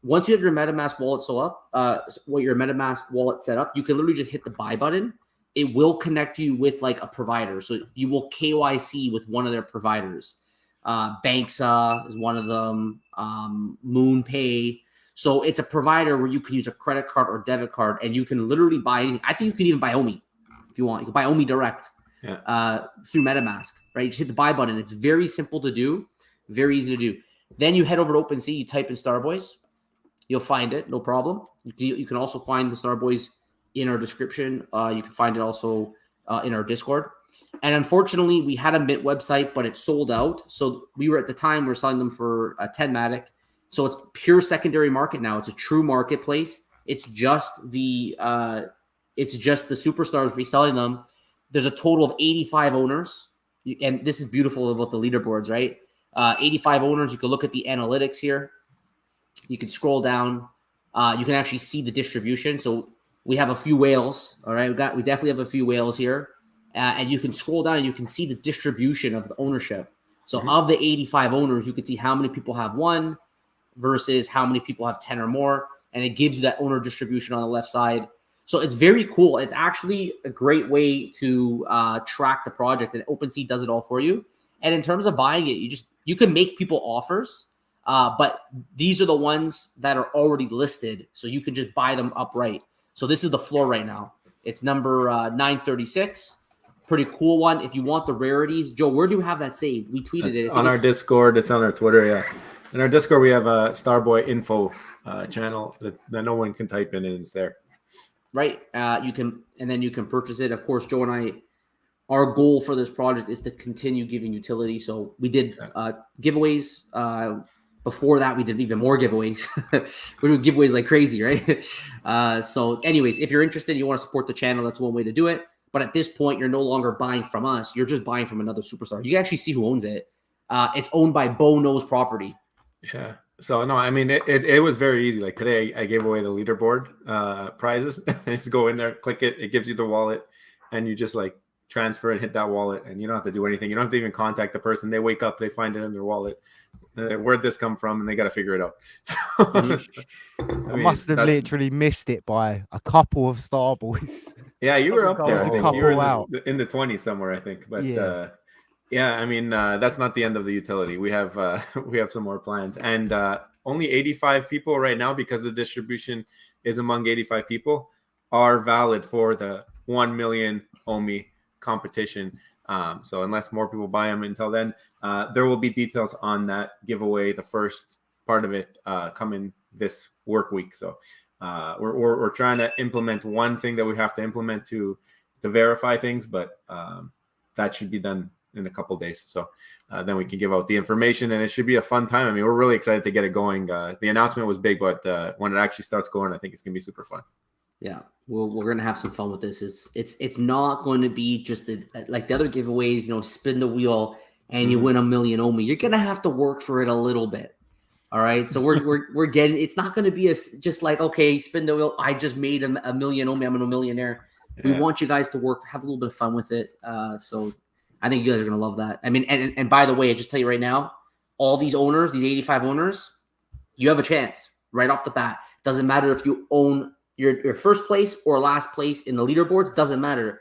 Once you have your MetaMask wallet your MetaMask wallet set up, you can literally just hit the buy button. It will connect you with like a provider. So you will KYC with one of their providers. Banksa is one of them. MoonPay. So it's a provider where you can use a credit card or debit card, and you can literally buy anything. I think you can even buy Omi if you want. You can buy Omi direct through MetaMask, right? You just hit the buy button. It's very simple to do, very easy to do. Then you head over to OpenSea. You type in Starboys. You'll find it, no problem. You can also find the Starboys in our description. You can find it also in our Discord. And unfortunately, we had a Mint website, but it sold out. So we were selling them for 10 Matic. So it's pure secondary market now. It's a true marketplace. It's just the superstars reselling them. There's a total of 85 owners, and this is beautiful about the leaderboards, right? 85 owners. You can look at the analytics here. You can scroll down. You can actually see the distribution. So we have a few whales. All right, we definitely have a few whales here, and you can scroll down and you can see the distribution of the ownership. So of the 85 owners, you can see how many people have one versus how many people have 10 or more, and it gives you that owner distribution on the left side. So it's very cool. It's actually a great way to track the project, and OpenSea does it all for you. And in terms of buying it, you can make people offers, but these are the ones that are already listed, so you can just buy them upright. So this is the floor right now. It's number 936. Pretty cool one. If you want the rarities, Joe, where do you have that saved? We tweeted it on our Discord. It's on our Twitter. Yeah, in our Discord we have a Starboy info channel that no one can type in, and it's there. Right. You can purchase it. Of course, Joe and I, our goal for this project is to continue giving utility. So we did giveaways. Before that, we did even more giveaways. We do giveaways like crazy, right? So anyways, if you're interested, you want to support the channel, that's one way to do it. But at this point, you're no longer buying from us. You're just buying from another superstar. You can actually see who owns it. It's owned by Bo Knows Property. Yeah. So no, I mean it was very easy. Like today, I gave away the leaderboard prizes. Just go in there, click it. It gives you the wallet, and you just like transfer and hit that wallet, and you don't have to do anything. You don't have to even contact the person. They wake up, they find it in their wallet. Where'd this come from? And they got to figure it out. So, I must have literally missed it by a couple of Starboys. Yeah, you were up there. I think. You were in the 20s somewhere, I think. But yeah, I mean that's not the end of the utility. We have some more plans, and only 85 people right now, because the distribution is among 85 people, are valid for the 1 million Omi competition. So unless more people buy them until then, there will be details on that giveaway, the first part of it, coming this work week. So we're trying to implement one thing that we have to implement to verify things, but that should be done in a couple days. So then we can give out the information, and it should be a fun time. I mean, we're really excited to get it going. The announcement was big, but when it actually starts going, I think it's gonna be super fun. Yeah, we're gonna have some fun with this. It's not going to be just like the other giveaways. Spin the wheel and you win 1 million Omi. You're gonna have to work for it a little bit. All right, so we're getting. It's not going to be just like, okay, spin the wheel. I just made a million Omi. I'm a millionaire. Yeah. We want you guys to work, have a little bit of fun with it. So I think you guys are gonna love that. I mean, and by the way, I just tell you right now, all these owners, these 85 owners, you have a chance right off the bat. Doesn't matter if you own your first place or last place in the leaderboards, doesn't matter.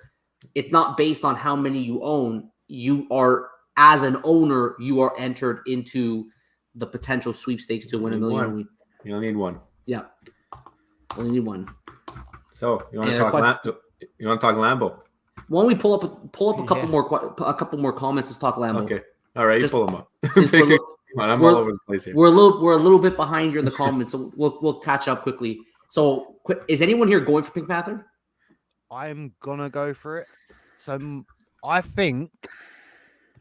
It's not based on how many you own. You are, as an owner, you are entered into the potential sweepstakes to win 1 million. You only need one. Yeah, only need one. So you want to talk Lambo? Why don't we pull up a couple more comments? Let's talk Lambo. Okay, all right, pull them up. I'm all over the place here. We're a little bit behind here in the comments, so we'll catch up quickly. So, is anyone here going for Pink Panther? I'm gonna go for it. So, I think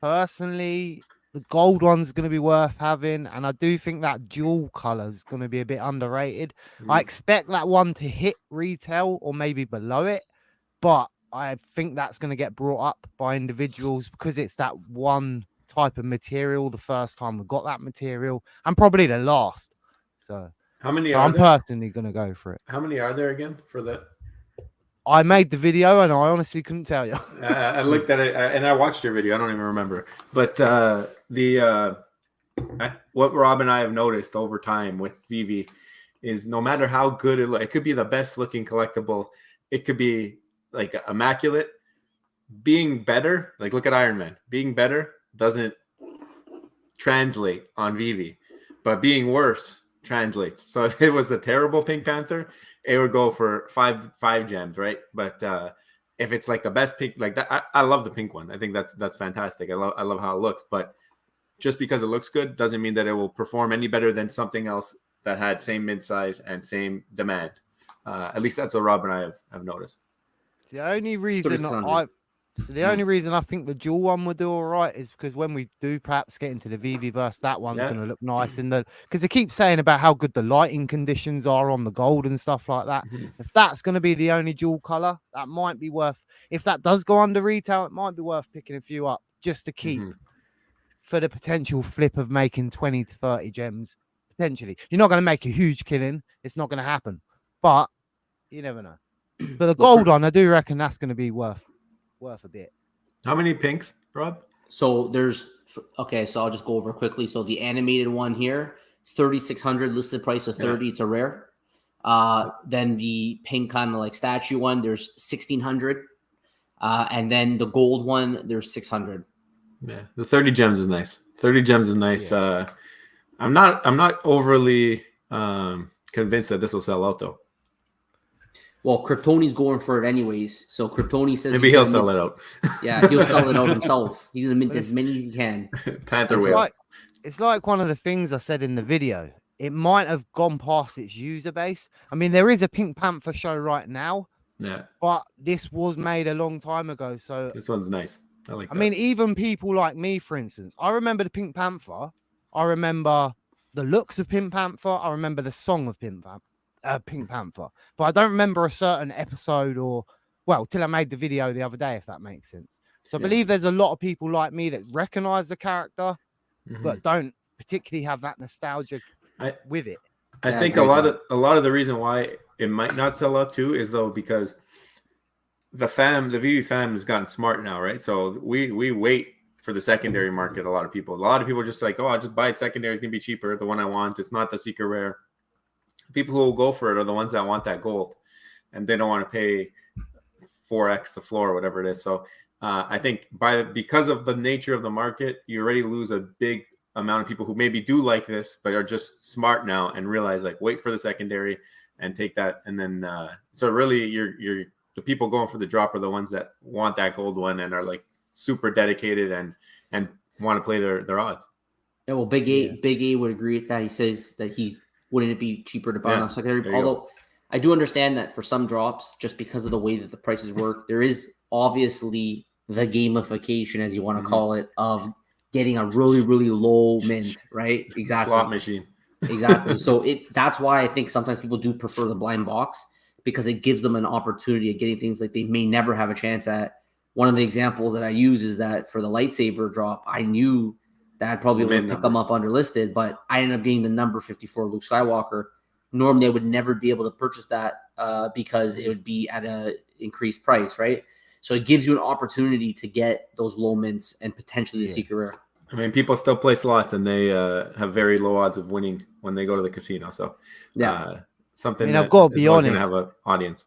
personally, the gold one's going to be worth having, and I do think that dual color is going to be a bit underrated. I expect that one to hit retail or maybe below it, but I think that's going to get brought up by individuals because it's that one type of material. The first time we got that material, and probably the last. So how many? So I'm personally going to go for it. How many are there again for that? I made the video and I honestly couldn't tell you. I looked at it and I watched your video. I don't even remember. But what Rob and I have noticed over time with Veve is no matter how good it could be the best looking collectible, it could be like immaculate. Being better, like look at Iron Man. Being better doesn't translate on Veve, but being worse translates. So if it was a terrible Pink Panther, it would go for five gems, right? But if it's like the best pink, like that, I love the pink one. I think that's fantastic. I love how it looks, but just because it looks good doesn't mean that it will perform any better than something else that had same mid size and same demand. At least that's what Rob and I have noticed. The only reason $3,600. only reason I think the dual one would do all right is because when we do perhaps get into the Veve verse, that one's going to look nice in the, because they keep saying about how good the lighting conditions are on the gold and stuff like that. If that's going to be the only dual color, that might be worth. If that does go under retail, it might be worth picking a few up just to keep for the potential flip of making 20 to 30 gems. Potentially, you're not going to make a huge killing. It's not going to happen, but you never know. But the gold one, I do reckon that's going to be worth a bit. How many pinks, Rob? So so I'll just go over quickly. So the animated one here, 3,600 listed price of 30. It's a rare. Then the pink kind of like statue one, there's 1,600. And then the gold one, there's 600. Yeah, the 30 gems is nice. 30 gems is nice. Yeah. I'm not overly convinced that this will sell out though. Well, Cryptony's going for it anyways. So Cryptony says maybe he'll sell it out. Yeah, he'll sell it out himself. He's gonna mint as many as he can. Panther whale. It's like one of the things I said in the video. It might have gone past its user base. I mean, there is a Pink Panther show right now. Yeah. But this was made a long time ago. So this one's nice. I mean, even people like me, for instance, I remember the Pink Panther. I remember the looks of Pink Panther. I remember the song of Pink Panther. But I don't remember a certain episode till I made the video the other day, if that makes sense. So I believe there's a lot of people like me that recognize the character, but don't particularly have that nostalgia with it. I think a lot of the reason why it might not sell out too is though because the Veve fam has gotten smart now, right? So we wait for the secondary market. A lot of people are just like, oh, I'll just buy it secondary. It's gonna be cheaper. The one I want. It's not the secret rare. People who will go for it are the ones that want that gold, and they don't want to pay 4x the floor or whatever it is. So I think because of the nature of the market, you already lose a big amount of people who maybe do like this, but are just smart now and realize like wait for the secondary and take that, and then so really you're the people going for the drop are the ones that want that gold one and are like super dedicated and want to play their odds. Yeah, well, Big A would agree with that. He says that wouldn't it be cheaper to buy on secondary? Although I do understand that for some drops, just because of the way that the prices work, there is obviously the gamification, as you want to call it, of getting a really, really low mint, right? Exactly. Slot machine. Exactly. So that's why I think sometimes people do prefer the blind box, because it gives them an opportunity of getting things like they may never have a chance at. One of the examples that I use is that for the lightsaber drop, I knew that I'd probably would pick them up underlisted, but I ended up getting the number 54 Luke Skywalker. Normally, I would never be able to purchase that because it would be at an increased price, right? So it gives you an opportunity to get those low mints and potentially the secret rare. I mean, people still play slots and they have very low odds of winning when they go to the casino. So something I've got to be honest. Going to have an audience.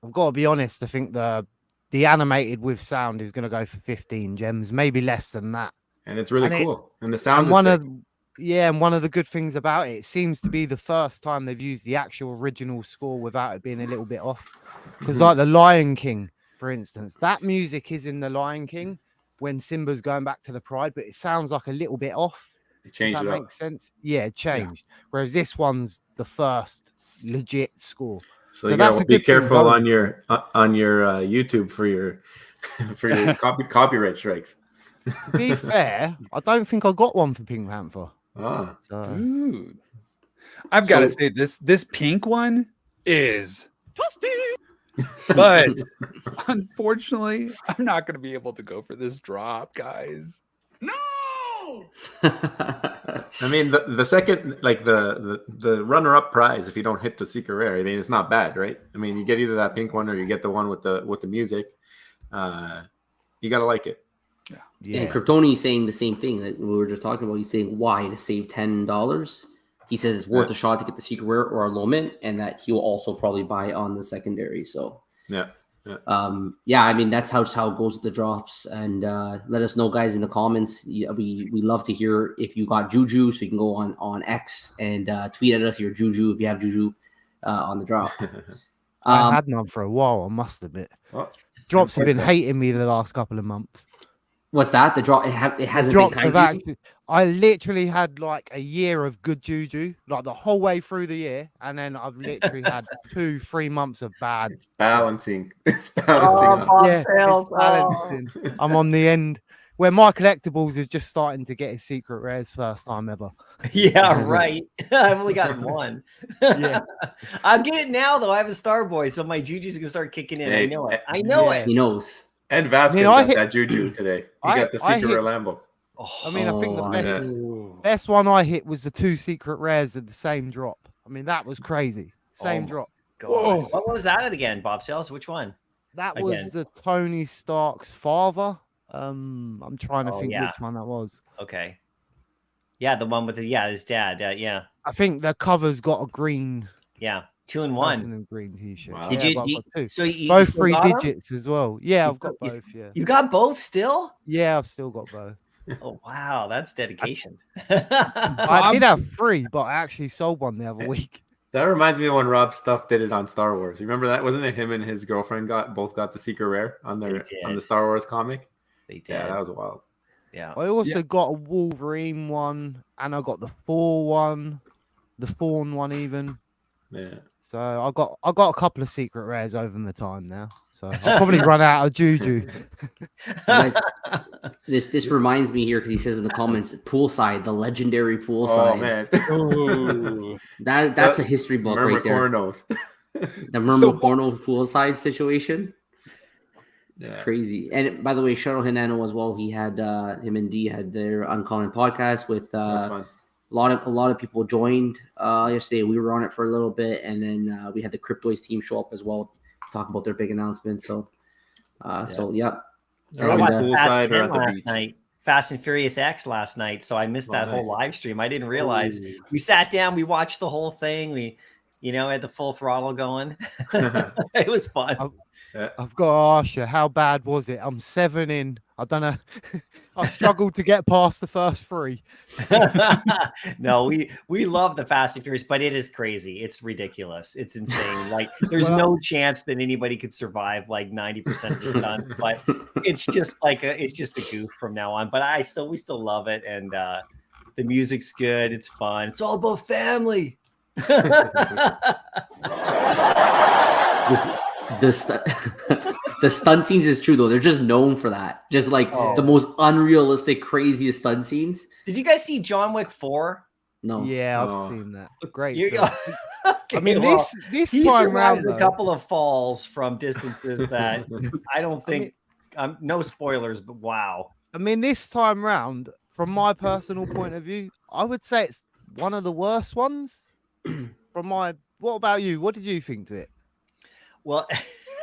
I've got to be honest. I think the animated with sound is going to go for 15 gems, maybe less than that. And it's really cool. And the sound and one of the good things about it seems to be the first time they've used the actual original score without it being a little bit off. Because like the Lion King, for instance, that music is in the Lion King when Simba's going back to the Pride, but it sounds like a little bit off. It changed. If that makes sense. Yeah, it changed. Whereas this one's the first legit score. So you gotta be careful on your YouTube for your copyright strikes. To be fair, I don't think I got one for Pink Panther. Dude, I've got to say this pink one is, but unfortunately, I'm not going to be able to go for this drop, guys. No. I mean, the second, like the runner-up prize, if you don't hit the secret rare, I mean, it's not bad, right? I mean, you get either that pink one or you get the one with the music. You gotta like it. And Cryptoni saying the same thing that we were just talking about. He's saying why to save $10. He says it's worth a shot to get the secret rare or a low mint, and that he'll also probably buy on the secondary. So yeah. I mean, that's how it goes with the drops. And let us know, guys, in the comments. We love to hear if you got Juju, so you can go on X and tweet at us your Juju if you have Juju on the drop. I had none for a while, I must admit. Drops have been hating me the last couple of months. What's that? The drop? It hasn't been kind to you? I literally had like a year of good Juju, like the whole way through the year, and then I've literally had 2-3 months of bad. It's balancing. It's balancing. It's balancing. I'm on the end where my collectibles is just starting to get his secret rares first time ever. Yeah, right. I've only gotten one. Yeah. I'll get it now though. I have a Starboy, so my Juju's gonna start kicking in. Hey, I know it. I know it. He knows. Ed Vasquez got that Juju today. He got the secret rare Lambo. I mean, I think the best one I hit was the 2 secret rares at the same drop. I mean, that was crazy. Same drop. God. What was that again, Bob Sales? Which one? That was the Tony Stark's father. I'm trying to think which one that was. Okay. Yeah, the one with his dad. I think the cover's got a green. Yeah, 2 and 1. And green t-shirt. Wow. Did you? So you both 3 digits as well. Yeah, I've got both. Yeah. You got both still? Yeah, I've still got both. Oh wow, that's dedication. I did have 3, but I actually sold one the other week. That reminds me of when Rob Stuff did it on Star Wars. You remember that? Wasn't it him and his girlfriend both got the secret rare on the Star Wars comic? They did. Yeah, that was wild. Yeah. I also got a Wolverine one, and I got the Thor one, the Fawn one even. Yeah. So I got a couple of secret rares over the time now. So I'll probably run out of Juju. Guys, this reminds me here because he says in the comments, poolside, the legendary poolside. Oh man, that's a history book right there. Cornos. The Murmur poolside situation. It's crazy. And by the way, Cheryl Hinano as well. He had him and Dee had their Uncommon podcast with a lot of people joined yesterday. We were on it for a little bit, and then we had the Cryptoys team show up as well to talk about their big announcement. So, They're always poolside or at the beach. Night. Fast and Furious X last night, so I missed that whole live stream. I didn't realize. We sat down, we watched the whole thing. We, had the full throttle going. It was fun. I've got to ask you, how bad was it? I'm 7 in. I don't know. I struggled to get past the first 3. No, we love the Fast and Furious, but it is crazy. It's ridiculous. It's insane. Like there's no chance that anybody could survive like 90% of the time. But it's just it's just a goof from now on. But we still love it, and the music's good. It's fun. It's all about family. The stunt scenes is true though. They're just known for that. Just like the most unrealistic, craziest stunt scenes. Did you guys see John Wick 4? No. Yeah, I've seen that. Great. Okay, I mean, this he time round, a couple of falls from distances that I don't think. No spoilers, but wow. I mean, this time round, from my personal point of view, I would say it's one of the worst ones. What about you? What did you think to it? Well,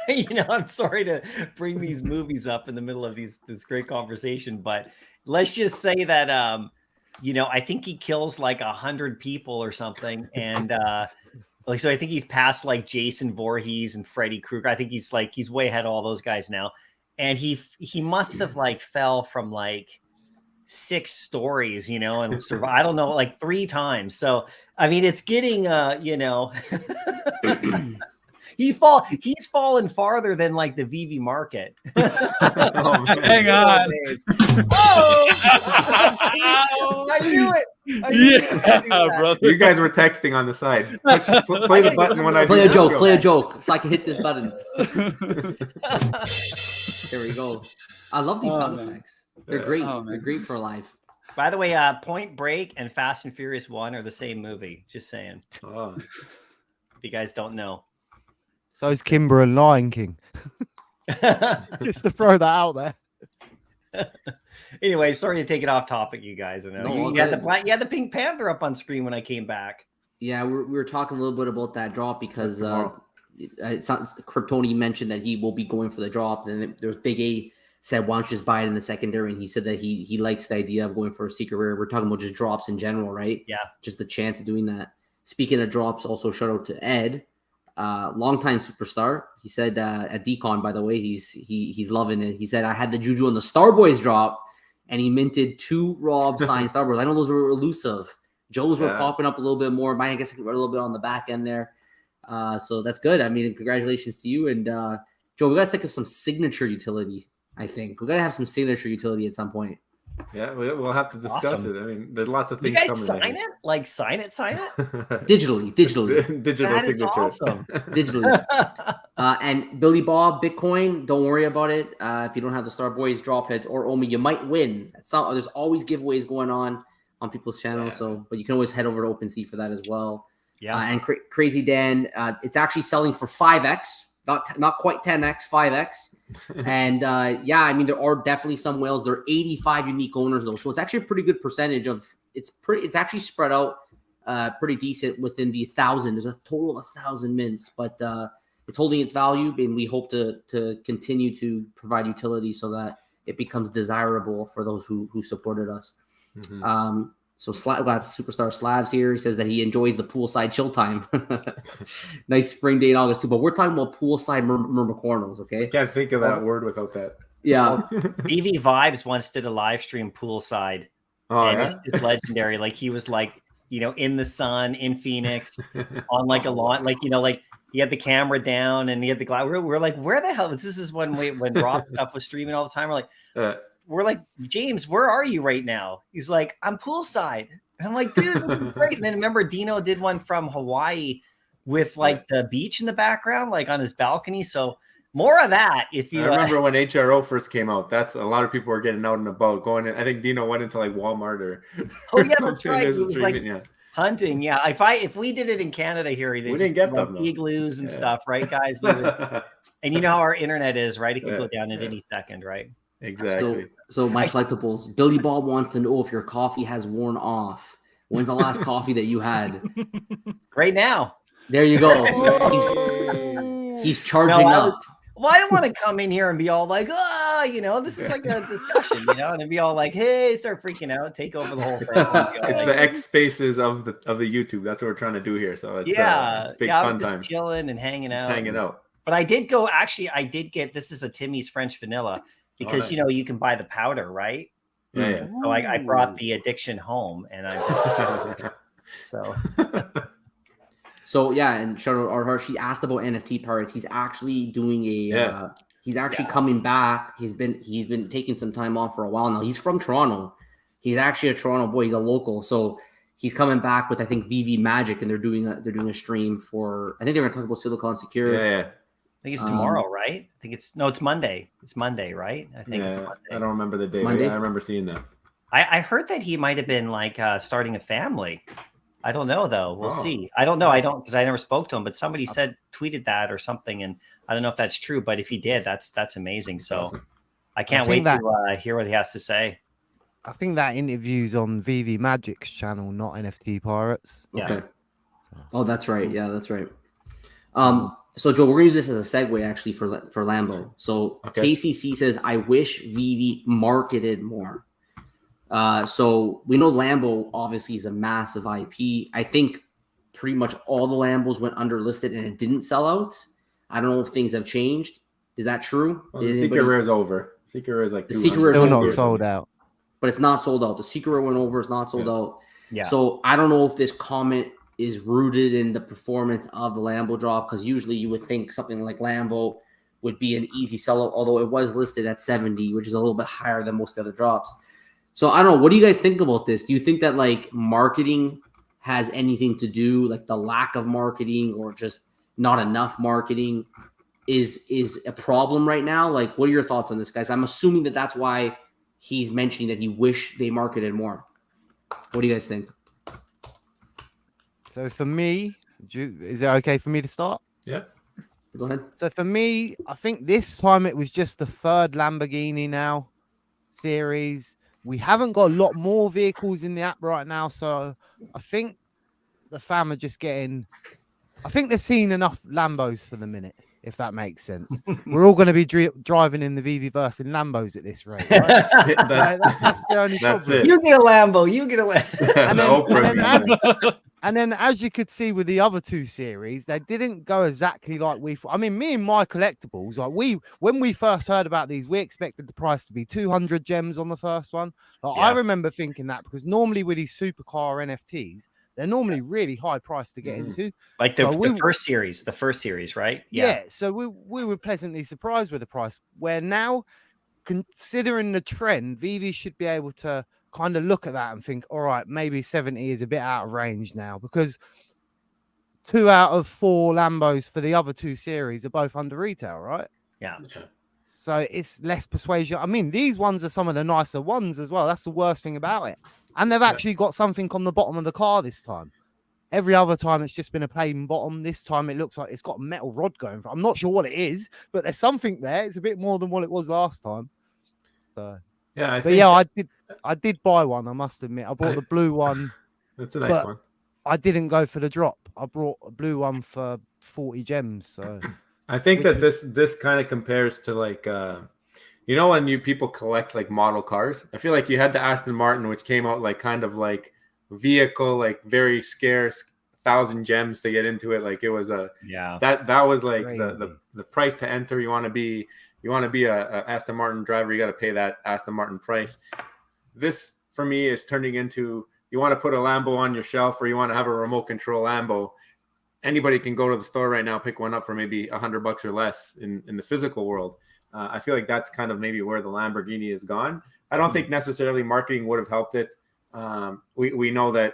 I'm sorry to bring these movies up in the middle of this great conversation, but let's just say that, I think he kills like 100 people or something. And so I think he's past like Jason Voorhees and Freddy Krueger. I think he's way ahead of all those guys now. And he must have like fell from like 6 stories, and survive. I don't know, like 3 times. So, I mean, it's getting, he's fallen farther than like the Veve market. Hang on. I knew it. Brother. You guys were texting on the side. Play the button when I play a joke. Play a joke so I can hit this button. There we go. I love these sound effects. They're great. They're great for live. By the way, Point Break and Fast and Furious 1 are the same movie. Just saying. Oh. If you guys don't know. So's Kimber and Lion King. Just to throw that out there. Anyway, sorry to take it off topic, you guys. I know No, you, all you had good. you had the Pink Panther up on screen when I came back. Yeah, we were talking a little bit about that drop because Tomorrow. it's not Kryptoni mentioned that he will be going for the drop. Then there's Big A said, "Why don't you just buy it in the secondary?" And he said that he likes the idea of going for a secret rare. We're talking about just drops in general, right? Yeah. Just the chance of doing that. Speaking of drops, also shout out to Ed, longtime superstar. He said at Decon, by the way, he's loving it. He said I had the juju on the Starboys drop, and he minted 2 Rob signed Starboys. I know those were elusive. Joe's were popping up a little bit more. Mine, I guess, a little bit on the back end there. So that's good. I mean, congratulations to you. And Joe, we got to think of some signature utility. I think we got to have some signature utility at some point. Yeah, we'll have to discuss Awesome. it. I mean, there's lots of Did things you guys coming. sign it? Like sign it? Digitally. Digital That is signature. awesome. Digitally. And Billy Bob, Bitcoin, don't worry about it. If you don't have the Starboys drop heads or Omi, you might win. There's always giveaways going on people's channels. Yeah. So, but you can always head over to OpenSea for that as well. Yeah. And Crazy Dan, it's actually selling for 5x, not quite 10x, 5x. And yeah, I mean, there are definitely some whales. There are 85 unique owners though, so it's actually a pretty good percentage of. It's actually spread out pretty decent within the 1,000. There's a total of 1,000 mints, but it's holding its value, and we hope to continue to provide utility so that it becomes desirable for those who supported us. Mhm. So we got Superstar Slavs here. He says that he enjoys the poolside chill time. Nice spring day in August too. But we're talking about poolside Mermacornals, okay? Can't think of that word without that. Yeah. BV Vibes once did a live stream poolside. Oh, and yeah? it's legendary. Like he was like, in the sun in Phoenix on like a lawn, like he had the camera down and he had the glass. We're like, where the hell is this? Is when Rob stuff was streaming all the time. We're like, James, where are you right now? He's like, I'm poolside. And I'm like, dude, this is great. And then remember, Dino did one from Hawaii with like the beach in the background, like on his balcony. So more of that. If you I remember when HRO first came out, that's a lot of people were getting out and about, going in. I think Dino went into like Walmart or oh yeah, that's something. right. It It was like yeah. hunting. Yeah, if we did it in Canada here, we didn't get them, though. igloos and Yeah. stuff, right, guys? We would, and you know how our internet is, right? It could Yeah, go down at yeah. any second, right? Exactly. So my collectibles, Billy Bob wants to know if your coffee has worn off. When's the last coffee that you had? Right now. There you go. Oh. He's charging up. Well, I don't want to come in here and be all like, this is like a discussion, and it'd be all like, hey, start freaking out, take over the whole thing. It's the X spaces of the YouTube. That's what we're trying to do here. So it's it's big I'm fun just time. chilling and hanging out. Hanging out. But I did get, this is a Timmy's French vanilla because, nice. You can buy the powder, right? Yeah. So I brought the addiction home and I just, so. So yeah, and shout out Arhar. She asked about NFT pirates. He's actually doing he's actually coming back. He's been taking some time off for a while now. He's from Toronto. He's actually a Toronto boy. He's a local. So he's coming back with, I think, VV Magic, and they're doing a stream for. I think they're going to talk about Silicon Secure. Yeah. I think it's tomorrow, right? I think it's Monday. It's Monday, right? I think it's Monday. I don't remember the date. Monday? I remember seeing that. I heard that he might have been like starting a family. I don't know though. We'll see. I don't know. I don't, because I never spoke to him, but somebody tweeted that or something, and I don't know if that's true. But if he did, that's amazing. So awesome. I can't wait to hear what he has to say. I think that interview's on VV Magic's channel, not NFT Pirates. Yeah. Okay. Oh, that's right. Yeah, that's right. So Joe, we're gonna use this as a segue actually for Lambo. So KCC says, I wish VV marketed more. So we know Lambo obviously is a massive IP. I think pretty much all the Lambos went underlisted and it didn't sell out. I don't know if things have changed. Is that true? Well, the Secret Rare is over. Secret Rare is like the Secret Rare still not sold out. But it's not sold out. The Secret Rare went over. It's not sold out. Yeah. So I don't know if this comment is rooted in the performance of the Lambo drop, because usually you would think something like Lambo would be an easy sellout, although it was listed at 70, which is a little bit higher than most other drops. So I don't know. What do you guys think about this? Do you think that like marketing has anything to do, like the lack of marketing or just not enough marketing is a problem right now? Like, what are your thoughts on this, guys? I'm assuming that that's why he's mentioning that he wish they marketed more. What do you guys think? So for me, is it okay for me to start? Yeah. Go ahead. So for me, I think this time it was just the third Lamborghini now series. We haven't got a lot more vehicles in the app right now, so I think the fam are just getting. I think they've seen enough Lambos for the minute, if that makes sense. We're all going to be driving in the VVverse in Lambos at this rate, right? So that's the only That's problem. it. You get a Lambo. You get a Lambo. And then, as you could see with the other two series, they didn't go exactly like we thought. I mean, me and my collectibles, like when we first heard about these, we expected the price to be 200 gems on the first one. Like, I remember thinking that because normally with these supercar NFTs, they're normally really high price to get into. Like the first series, right? Yeah. So we were pleasantly surprised with the price. Where now, considering the trend, Veve should be able to kind of look at that and think, all right, maybe 70 is a bit out of range now, because 2 out of 4 Lambos for the other two series are both under retail, right? Yeah. So it's less persuasion. I mean, these ones are some of the nicer ones as well. That's the worst thing about it. And they've actually got something on the bottom of the car this time. Every other time it's just been a plain bottom. This time it looks like it's got a metal rod going for it. I'm not sure what it is, but there's something there. It's a bit more than what it was last time. So yeah, I did buy one, I must admit. I bought the blue one. That's a nice one. I didn't go for the drop. I brought a blue one for 40 gems. So I think that this kind of compares to like you know, when people collect like model cars. I feel like you had the Aston Martin, which came out like kind of like vehicle, like very scarce, 1,000 gems to get into it. Like it was that was like the price to enter. You want to be a Aston Martin driver, you got to pay that Aston Martin price. This for me is turning into, you want to put a Lambo on your shelf, or you want to have a remote control Lambo. Anybody can go to the store right now, pick one up for maybe $100 or less in the physical world. I feel like that's kind of maybe where the Lamborghini has gone. I don't think necessarily marketing would have helped it. We know that,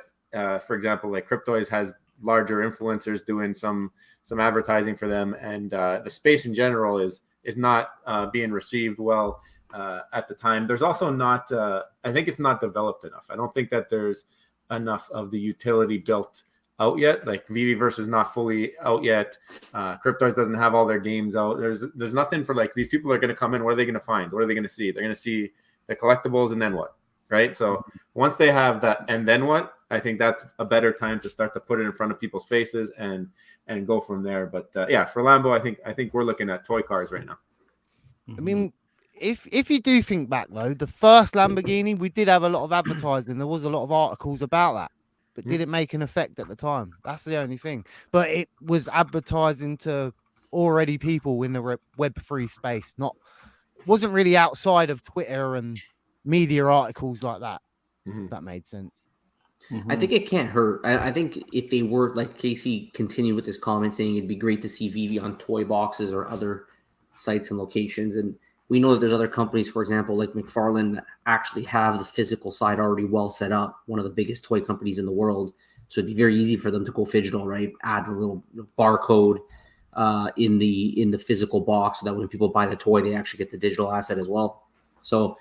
for example, like Cryptoys has larger influencers doing some advertising for them, and the space in general is not being received well at the time. There's also not, I think it's not developed enough. I don't think that there's enough of the utility built out yet. Like VVverse is not fully out yet. Cryptoys doesn't have all their games out. There's nothing for like, these people are going to come in. What are they going to find? What are they going to see? They're going to see the collectibles, and then what? Right. So once they have that, and then what, I think that's a better time to start to put it in front of people's faces and go from there. But yeah, for Lambo, I think we're looking at toy cars right now. I mean, if you do think back though, the first Lamborghini, we did have a lot of advertising. There was a lot of articles about that, but did it make an effect at the time? That's the only thing. But it was advertising to already people in the Web3 space, wasn't really outside of Twitter and media articles like that. If that made sense. I think it can't hurt. I think if they were, like Casey continued with his comment saying it'd be great to see Veve on toy boxes or other sites and locations. And we know that there's other companies, for example, like Mcfarlane, that actually have the physical side already well set up. One of the biggest toy companies in the world. So it'd be very easy for them to go phygital, right? Add a little barcode in the physical box so that when people buy the toy, they actually get the digital asset as well. So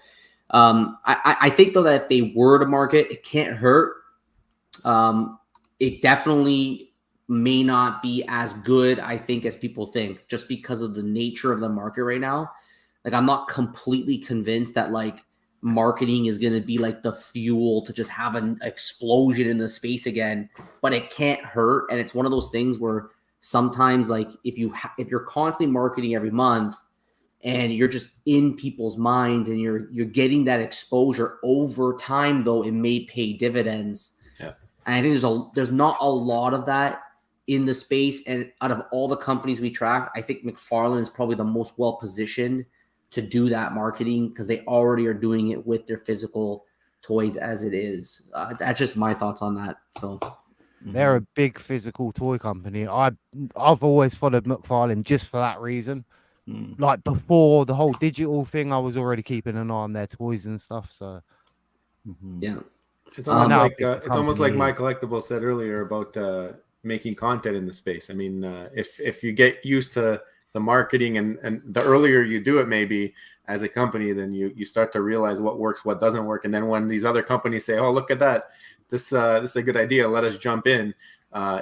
I think though that if they were to market, it can't hurt. It definitely may not be as good, I think, as people think, just because of the nature of the market right now. Like, I'm not completely convinced that like marketing is going to be like the fuel to just have an explosion in the space again, but it can't hurt. And it's one of those things where sometimes, like, if you're constantly marketing every month and you're just in people's minds and you're getting that exposure over time, though, it may pay dividends. Yeah. And I think there's not a lot of that in the space. And out of all the companies we track, I think Mcfarlane is probably the most well positioned to do that marketing because they already are doing it with their physical toys as it is. That's just my thoughts on that. So they're a big physical toy company. I've always followed Mcfarlane just for that reason. Like before the whole digital thing, I was already keeping an eye on their toys and stuff. So yeah, it's almost like my Collectibles said earlier about making content in the space. I mean, if you get used to the marketing and the earlier you do it, maybe as a company, then you start to realize what works, what doesn't work. And then when these other companies say, oh, look at that, this is a good idea, let us jump in.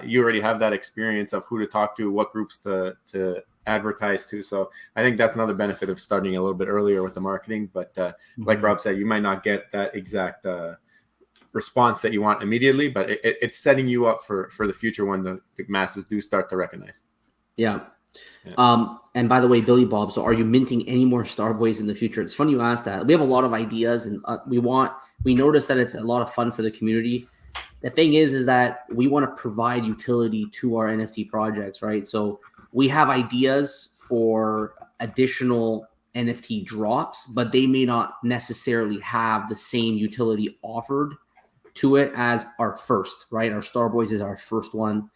you already have that experience of who to talk to, what groups to advertise to. So I think that's another benefit of starting a little bit earlier with the marketing. But like Rob said, you might not get that exact response that you want immediately, but it's setting you up for the future when the masses do start to recognize. Yeah. And by the way, Billy Bob, so are you minting any more Starboys in the future? It's funny you asked that. We have a lot of ideas, and we noticed that it's a lot of fun for the community. The thing is that we want to provide utility to our NFT projects, right? So we have ideas for additional NFT drops, but they may not necessarily have the same utility offered to it as our first, right? Our Starboys is our first one.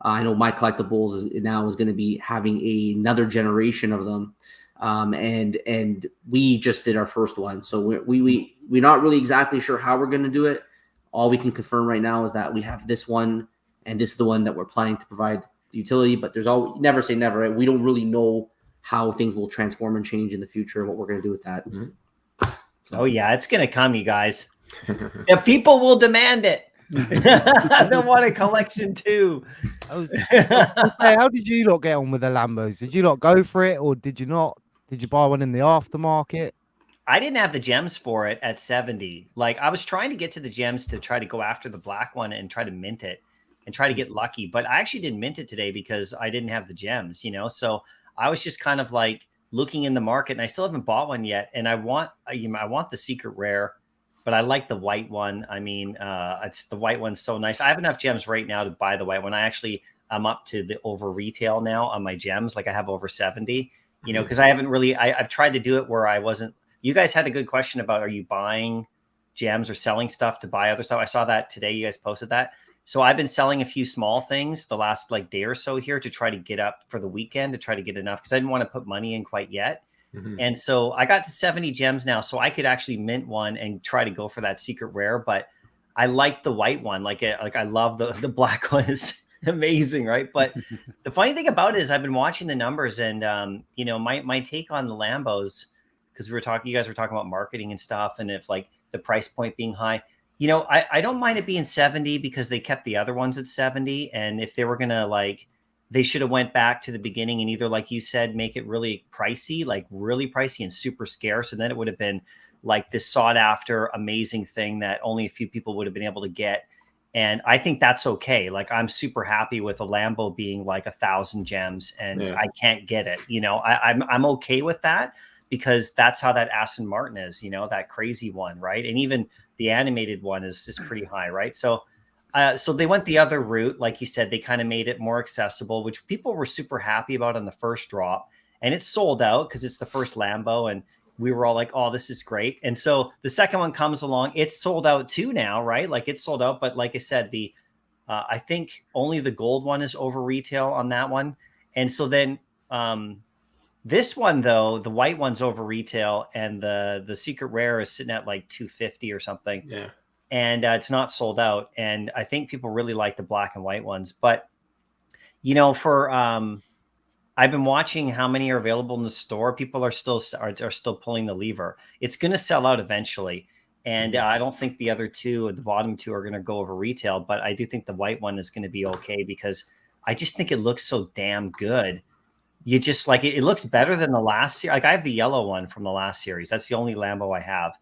I know my Collectibles is going to be having another generation of them, and we just did our first one, so we're not really exactly sure how we're going to do it. All we can confirm right now is that we have this one, and this is the one that we're planning to provide utility. But there's never say never, right? We don't really know how things will transform and change in the future, what we're going to do with that. Mm-hmm. So. Oh yeah, it's going to come, you guys. The people will demand it. They'll want a collection too. How did you lot get on with the Lambos? Did you not go for it, or did you not? Did you buy one in the aftermarket? I didn't have the gems for it at 70. Like, I was trying to get to the gems to try to go after the black one and try to mint it and try to get lucky. But I actually didn't mint it today because I didn't have the gems, you know? So I was just kind of like looking in the market, and I still haven't bought one yet. And I want the secret rare, but I like the white one. I mean, it's the white one's so nice. I have enough gems right now to buy the white one. I'm up to the over retail now on my gems. Like, I have over 70, you know, because I haven't really, I've tried to do it where I wasn't. You guys had a good question about, are you buying gems or selling stuff to buy other stuff? I saw that today. You guys posted that. So I've been selling a few small things the last like day or so here to try to get up for the weekend, to try to get enough, because I didn't want to put money in quite yet. Mm-hmm. And so I got to 70 gems now, so I could actually mint one and try to go for that secret rare. But I like the white one. Like I love the black one. Is amazing, right? But the funny thing about it is I've been watching the numbers, and you know, my take on the Lambos, because you guys were talking about marketing and stuff, and if like the price point being high, you know, I don't mind it being 70 because they kept the other ones at 70. And if they were gonna they should have went back to the beginning and either, like you said, make it really pricey, like really pricey and super scarce, and then it would have been like this sought after amazing thing that only a few people would have been able to get. And I think that's okay. Like, I'm super happy with a Lambo being like 1,000 gems, and I can't get it. You know, I'm okay with that, because that's how that Aston Martin is, you know, that crazy one, right? And even the animated one is pretty high, right? So they went the other route. Like you said, they kind of made it more accessible, which people were super happy about on the first drop. And it's sold out because it's the first Lambo, and we were all like, oh, this is great. And so the second one comes along, it's sold out too now, right? Like, it's sold out. But like I said, I think only the gold one is over retail on that one. And so then this one, though, the white one's over retail, and the secret rare is sitting at like 250 or something. Yeah. And it's not sold out. And I think people really like the black and white ones. But, you know, for I've been watching how many are available in the store. People are still pulling the lever. It's going to sell out eventually. And I don't think the other two, the bottom two, are going to go over retail. But I do think the white one is going to be okay, because I just think it looks so damn good. You just like it looks better than the last series. Like, I have the yellow one from the last series. That's the only Lambo I have.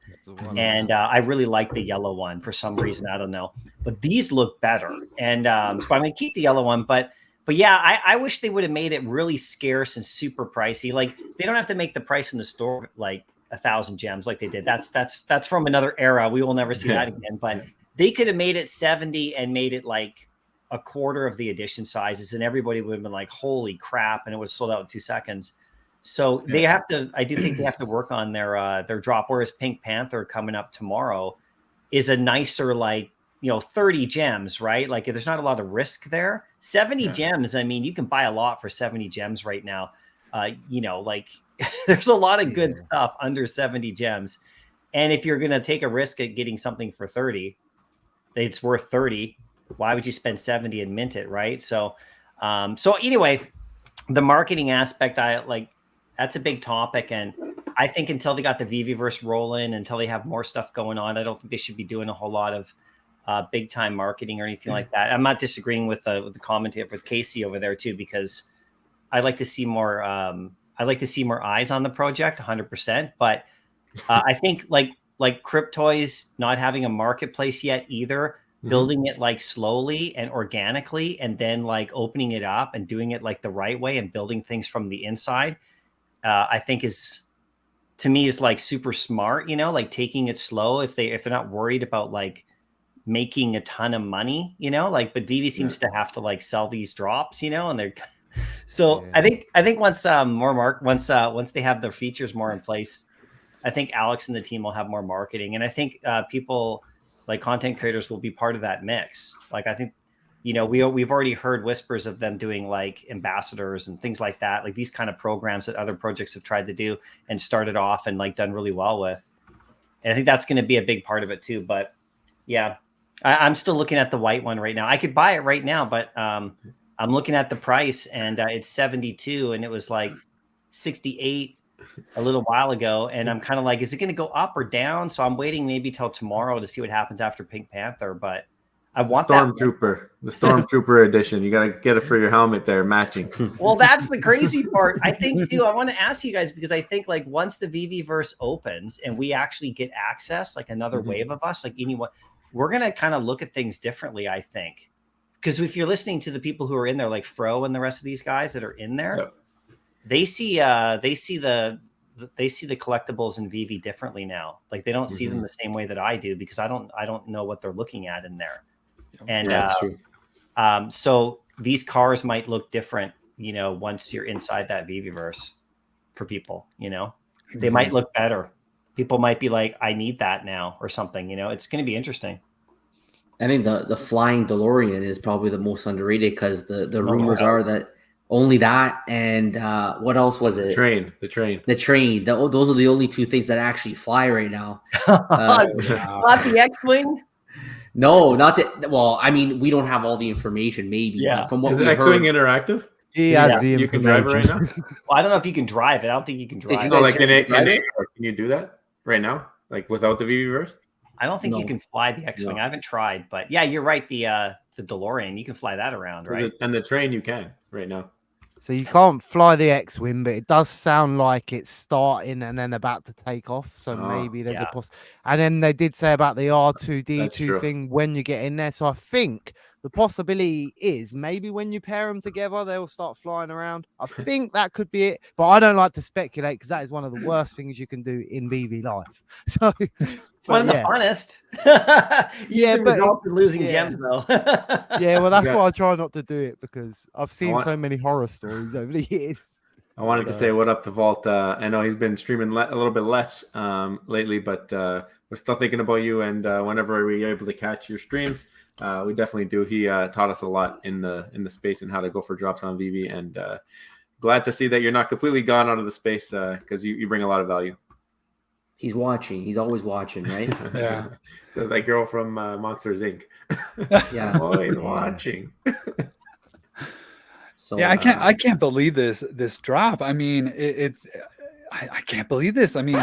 And I really like the yellow one for some reason. I don't know. But these look better. And so I'm going to keep the yellow one. But yeah, I wish they would have made it really scarce and super pricey. Like, they don't have to make the price in the store like 1,000 gems like they did. That's from another era. We will never see that again. But they could have made it 70 and made it like a quarter of the edition sizes, and everybody would have been like, holy crap, and it was sold out in 2 seconds. So they have to, I do think they have to work on their drop, whereas Pink Panther coming up tomorrow is a nicer, like, you know, 30 gems, right? Like, there's not a lot of risk there. 70 gems, I mean, you can buy a lot for 70 gems right now. You know, like, there's a lot of good stuff under 70 gems. And if you're going to take a risk at getting something for 30, it's worth 30. Why would you spend 70 and mint it, right? So anyway, the marketing aspect, that's a big topic. And I think until they got the Veveverse rolling, until they have more stuff going on, I don't think they should be doing a whole lot of big time marketing or anything like that. I'm not disagreeing with the commentator with Casey over there too, because I like to see more. I like to see more eyes on the project, 100%. But I think like Cryptoys not having a marketplace yet either, building it like slowly and organically, and then like opening it up and doing it like the right way and building things from the inside, I think is, to me, is like super smart, you know, like taking it slow if they're not worried about like making a ton of money, you know, like, but Veve seems to have to like sell these drops, you know, and they're so I think once once they have their features more in place, I think Alex and the team will have more marketing, and I think people like content creators will be part of that mix. Like I think, you know, we've already heard whispers of them doing like ambassadors and things like that, like these kind of programs that other projects have tried to do and started off and like done really well with. And I think that's going to be a big part of it too. But yeah, I'm still looking at the white one right now. I could buy it right now, but I'm looking at the price, and it's 72, and it was like 68 a little while ago. And I'm kind of like, is it going to go up or down? So I'm waiting maybe till tomorrow to see what happens after Pink Panther. But I want the Stormtrooper edition. You got to get it for your helmet there, matching. Well, that's the crazy part. I think too, I want to ask you guys, because I think like once the Veveverse opens and we actually get access, like another wave of us, like anyone, we're going to kind of look at things differently, I think. Because if you're listening to the people who are in there, like Fro and the rest of these guys that are in there, they see the collectibles in Veve differently now. Like they don't see them the same way that I do, because I don't know what they're looking at in there. And that's true. So these cars might look different, you know, once you're inside that Veveverse for people, you know, they might look better. People might be like, I need that now or something, you know, it's going to be interesting. I think the flying DeLorean is probably the most underrated, because the rumors are that only that and what else was it? The train. Those are the only two things that actually fly right now. Not the X-Wing? No, not that. Well, I mean, we don't have all the information, maybe. Yeah. But from what Is we the X-Wing heard, interactive? He has the You can drive it right now? Well, I don't know if you can drive it. I don't think you can drive you it. No, guys like drive it? can you do that right now? Like without the Veveverse? I don't think No. you can fly the X-Wing. No. I haven't tried, but yeah, you're right. The DeLorean, you can fly that around, right? And the train you can right now. So you can't fly the X-Wing, but it does sound like it's starting and then about to take off. So maybe there's a And then they did say about the That's R2D2 true. thing when you get in there. So I think the possibility is maybe when you pair them together, they'll start flying around. I think that could be it, but I don't like to speculate, because that is one of the worst things you can do in Veve life. So It's one of the funnest. Yeah, but losing gems though. yeah, well, that's why I try not to do it, because I've seen so many horror stories over the years. I wanted to say what up to Vault. I know he's been streaming a little bit less lately, but we're still thinking about you. And whenever we're able to catch your streams, we definitely do. He taught us a lot in the space and how to go for drops on Veve. And glad to see that you're not completely gone out of the space, because you bring a lot of value. he's watching. He's always watching, right? Yeah. That girl from Monsters Inc. Yeah. Always watching. So Yeah, I can't believe this drop. I mean, I can't believe this. I mean,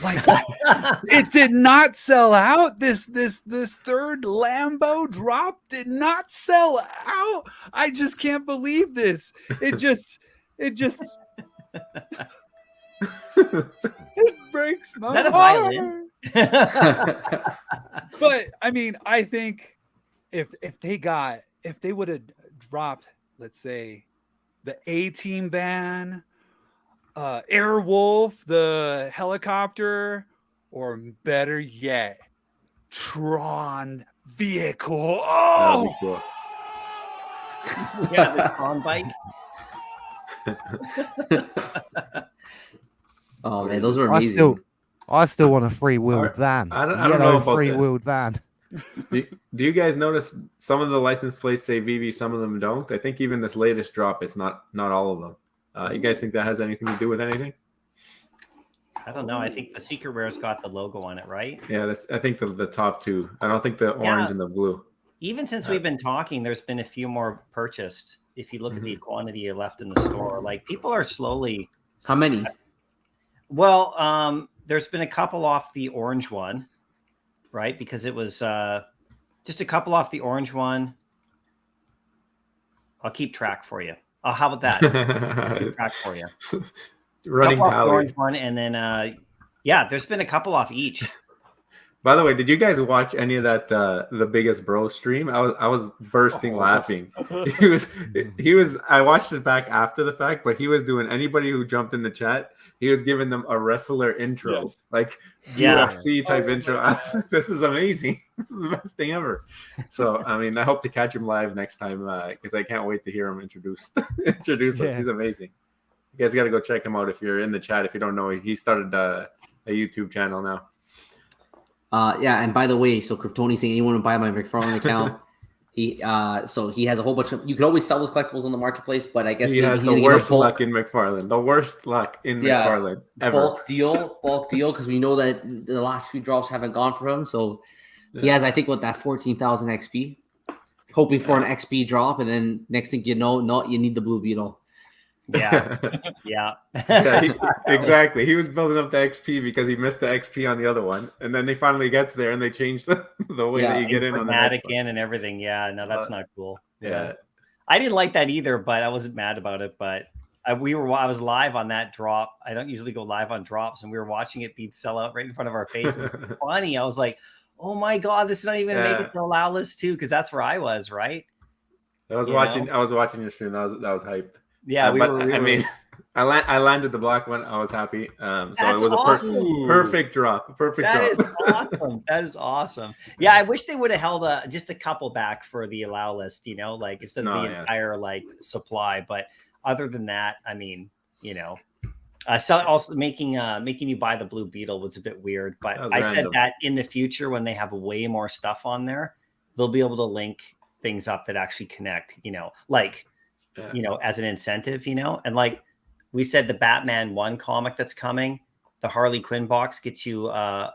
like it did not sell out. This third Lambo drop did not sell out. I just can't believe this. It just it breaks my Is that a heart. violin? But I mean, I think if they would have dropped, let's say, the A-Team van, Airwolf, the helicopter, or better yet, Tron vehicle. That'd be Oh, cool. Yeah, the Tron bike. oh man, those are amazing. I still want a free-wheeled Alright, van. I don't know Yellow about this. free-wheeled van. Do you guys notice some of the license plates say Veve, some of them don't? I think even this latest drop, it's not all of them. You guys think that has anything to do with anything? I don't know. I think the Secret Rare's got the logo on it, right? Yeah, I think the top two. I don't think the orange and the blue. Even since we've been talking, there's been a few more purchased. If you look at the quantity left in the store, like people are slowly. How many? Well, there's been a couple off the orange one. right? Because it was just a couple off the orange one. I'll keep track for you. Oh, how about that? I'll keep track for you. Running Couple off the tally. orange one, and then yeah, there's been a couple off each. By the way, did you guys watch any of that the Biggest Bro stream? I was bursting laughing. He was I watched it back after the fact, but he was doing anybody who jumped in the chat, he was giving them a wrestler intro, Yes. like Yeah. UFC type intro. I was like, this is amazing. This is the best thing ever. So I mean, I hope to catch him live next time because I can't wait to hear him introduce us. He's amazing. You guys got to go check him out if you're in the chat. If you don't know, he started a YouTube channel now. Yeah, and by the way, so Cryptony saying anyone would buy my McFarlane account. He has a whole bunch of. You could always sell those collectibles on the marketplace, but I guess he has the worst luck in McFarlane. The worst luck in McFarlane ever. Bulk deal, because we know that the last few drops haven't gone for him. So he has, I think, what that 14,000 XP, hoping for an XP drop, and then next thing you know, you need the Blue Beetle. Yeah, yeah. Exactly. He was building up the XP because he missed the XP on the other one, and then he finally gets there, and they changed the way that you get in on the next in and everything. Yeah, no, that's not cool. Yeah, I didn't like that either, but I wasn't mad about it. But I was live on that drop. I don't usually go live on drops, and we were watching it beat sell out right in front of our face. It was funny. I was like, "Oh my god, this is not even gonna make it to allow list too," because that's where I was, right? I was watching your stream. That was hyped. Yeah, I landed the black one. I was happy. So That's it was awesome. perfect drop. That is awesome. That is awesome. Yeah, I wish they would have held just a couple back for the allow list, like instead of the entire like supply. But other than that, I mean, also making you buy the Blue Beetle was a bit weird. But I said that in the future when they have way more stuff on there, they'll be able to link things up that actually connect, as an incentive, and like we said, the Batman 1 comic that's coming, the Harley Quinn box gets you a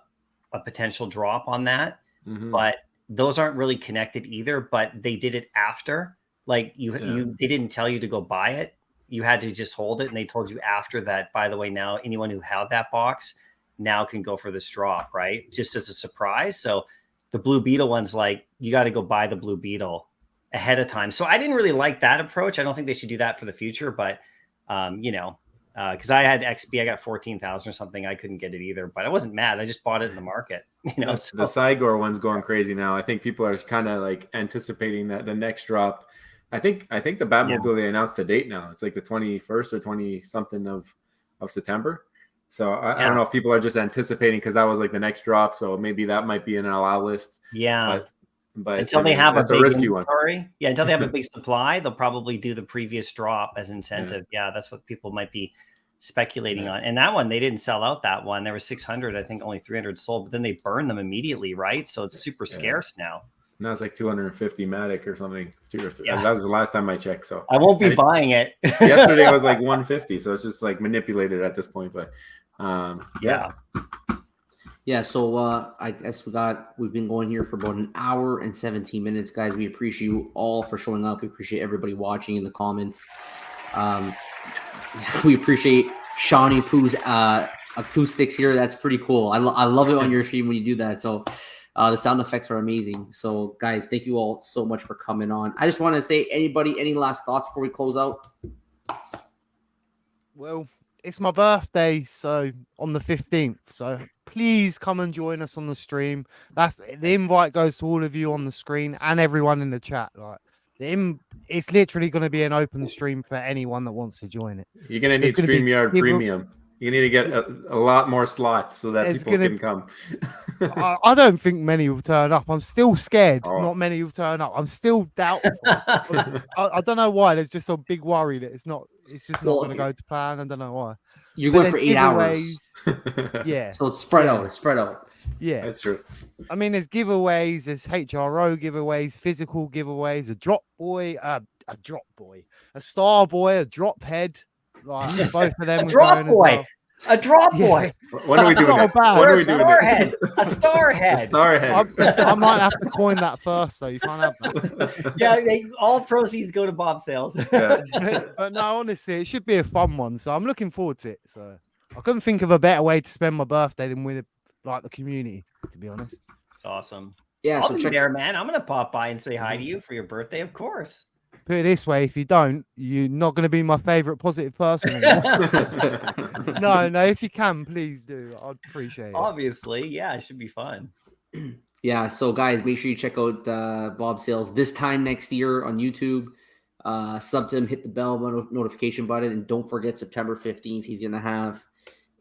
potential drop on that, but those aren't really connected either, but they did it after, like they didn't tell you to go buy it. You had to just hold it, and they told you after that, by the way, now anyone who had that box now can go for this drop, right? Just as a surprise. So the Blue Beetle one's like, you got to go buy the Blue Beetle ahead of time. So I didn't really like that approach. I don't think they should do that for the future, but because I had XP, I got 14,000 or something. I couldn't get it either, but I wasn't mad. I just bought it in the market. The Cygor one's going crazy now. I think people are kind of like anticipating that the next drop. I think the Batmobile they announced the date now. It's like the 21st or 20 something of September. So I don't know if people are just anticipating because that was like the next drop. So maybe that might be in an allow list. Yeah. But until they have a big risky inventory, one. Yeah, until they have a big supply, they'll probably do the previous drop as incentive. Yeah, that's what people might be speculating on. And that one, they didn't sell out that one. There were 600, I think only 300 sold, but then they burned them immediately, right? So it's super scarce now. Now it's like 250 Matic or something. That was the last time I checked. So I won't be buying it. Yesterday it was like 150, so it's just like manipulated at this point. But Yeah, so I guess we've been going here for about an hour and 17 minutes, guys. We appreciate you all for showing up. We appreciate everybody watching in the comments. We appreciate Shawnee Pooh's acoustics here. That's pretty cool. I love it on your stream when you do that. So the sound effects are amazing. So guys, thank you all so much for coming on. I just want to say, any last thoughts before we close out? Well, it's my birthday, so on the 15th. So please come and join us on the stream. The invite goes to all of you on the screen and everyone in the chat. Like it's literally going to be an open stream for anyone that wants to join it. You're going to need StreamYard Premium. You need to get a lot more slots so that people can come. I don't think many will turn up. I'm still scared. Not many will turn up. I'm still doubtful. I don't know why. There's just a big worry that it's just not going to go to plan. I don't know why. You're going for 8 hours. Yeah. So it's spread out. Yeah. That's true. I mean, there's giveaways, there's HRO giveaways, physical giveaways, a drop boy, a Starboy, a drop head. Like both of them. A drop boy. A drop boy. What are we doing? We're a star head. A star head. A star head. I might have to coin that first, though. You can't have that. Yeah, all proceeds go to Bob Sales. Yeah. But no, honestly, it should be a fun one. So I'm looking forward to it. So I couldn't think of a better way to spend my birthday than with the community, to be honest. It's awesome. Yeah, I'll so be check there, man. I'm gonna pop by and say hi to you for your birthday, of course. Put it this way: if you don't, you're not going to be my favorite positive person anymore. No, if you can, please do. I'd appreciate it. Obviously, yeah, it should be fun. Yeah, so guys, make sure you check out Bob Sales this time next year on YouTube. Sub to him, hit the bell notification button, and don't forget September 15th. He's gonna have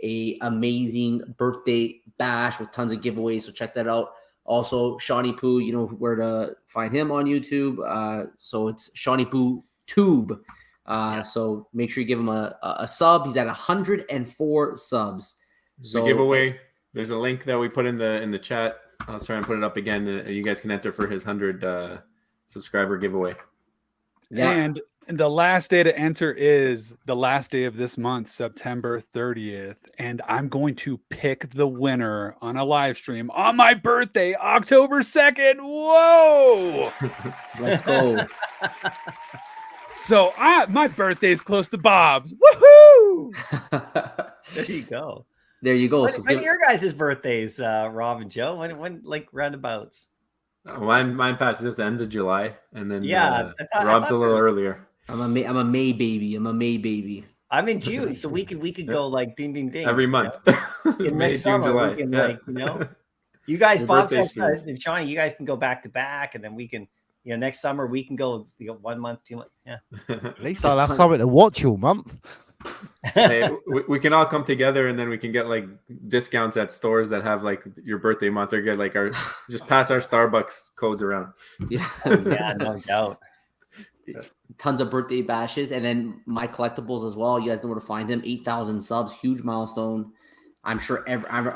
a amazing birthday bash with tons of giveaways. So check that out. Also, Shawnee Poo, you know where to find him on YouTube. So it's Shawnee Poo Tube. So make sure you give him a sub. He's at 104 subs. So the giveaway. There's a link that we put in the chat. I'll try and put it up again. You guys can enter for his 100 subscriber giveaway. Yeah. And the last day to enter is the last day of this month, September 30th. And I'm going to pick the winner on a live stream on my birthday, October 2nd. Whoa! Let's go. So my birthday is close to Bob's. Woohoo! There you go. There you go. When are your guys' birthdays, Rob and Joe? When like roundabouts? Mine passes this end of July, and then Rob's a little earlier. I'm a May baby. I'm in June, so we could go like ding ding ding every month. In May, next June, summer, July. we can, Yeah. like, you know, you guys, Your Bob birthday and Shawnee, you guys can go back to back, and then we can, you know, next summer we can go 1 month, 2 months. Yeah. At least I'll have something to watch all month. Hey, we can all come together, and then we can get like discounts at stores that have like your birthday month, or get like our just pass our Starbucks codes around. Yeah. Yeah, no doubt. Tons of birthday bashes, and then my collectibles as well. You guys know where to find them. 8,000 subs, huge milestone. I'm sure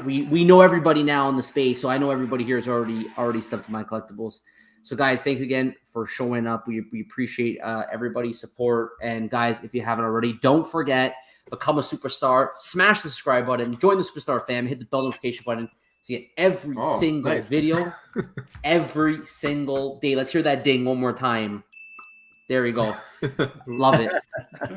we know everybody now in the space, so I know everybody here is already subbed to my collectibles. So guys, thanks again for showing up. We appreciate everybody's support. And guys, if you haven't already, don't forget, become a superstar, smash the subscribe button, join the superstar fam, hit the bell notification button to get every single video, every single day. Let's hear that ding one more time. There we go. Love it.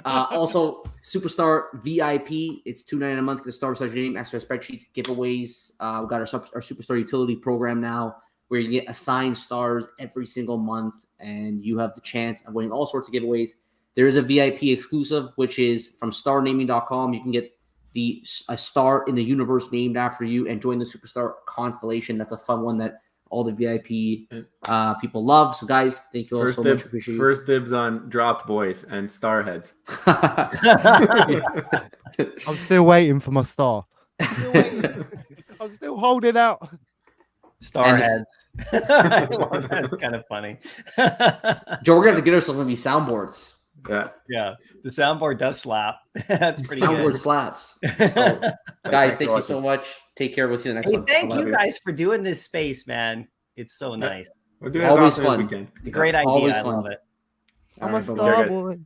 Also, Superstar VIP. It's $2.99 a month. Get the Star Wars name, extra spreadsheets, giveaways. We've got our Superstar utility program now, where you get assigned stars every single month, and you have the chance of winning all sorts of giveaways. There is a VIP exclusive, which is from starnaming.com. You can get a star in the universe named after you and join the Superstar Constellation. That's a fun one that all the VIP people love. So, guys, thank you all so much. Appreciate you. First dibs on Drop Boys and Starheads. I'm still waiting for my star. I'm still holding out. Starheads. That's kind of funny. Joe, we're gonna have to get ourselves one of these soundboards. Yeah. The soundboard does slap. That's pretty Soundboard good. slaps. So, guys, thank you so much. Take care. We'll see you next one. Thank you guys for doing this space, man. It's so nice. We're doing Always awesome fun. Weekend. Great idea. Always I fun. love it. I'm All a right, star guys. boy.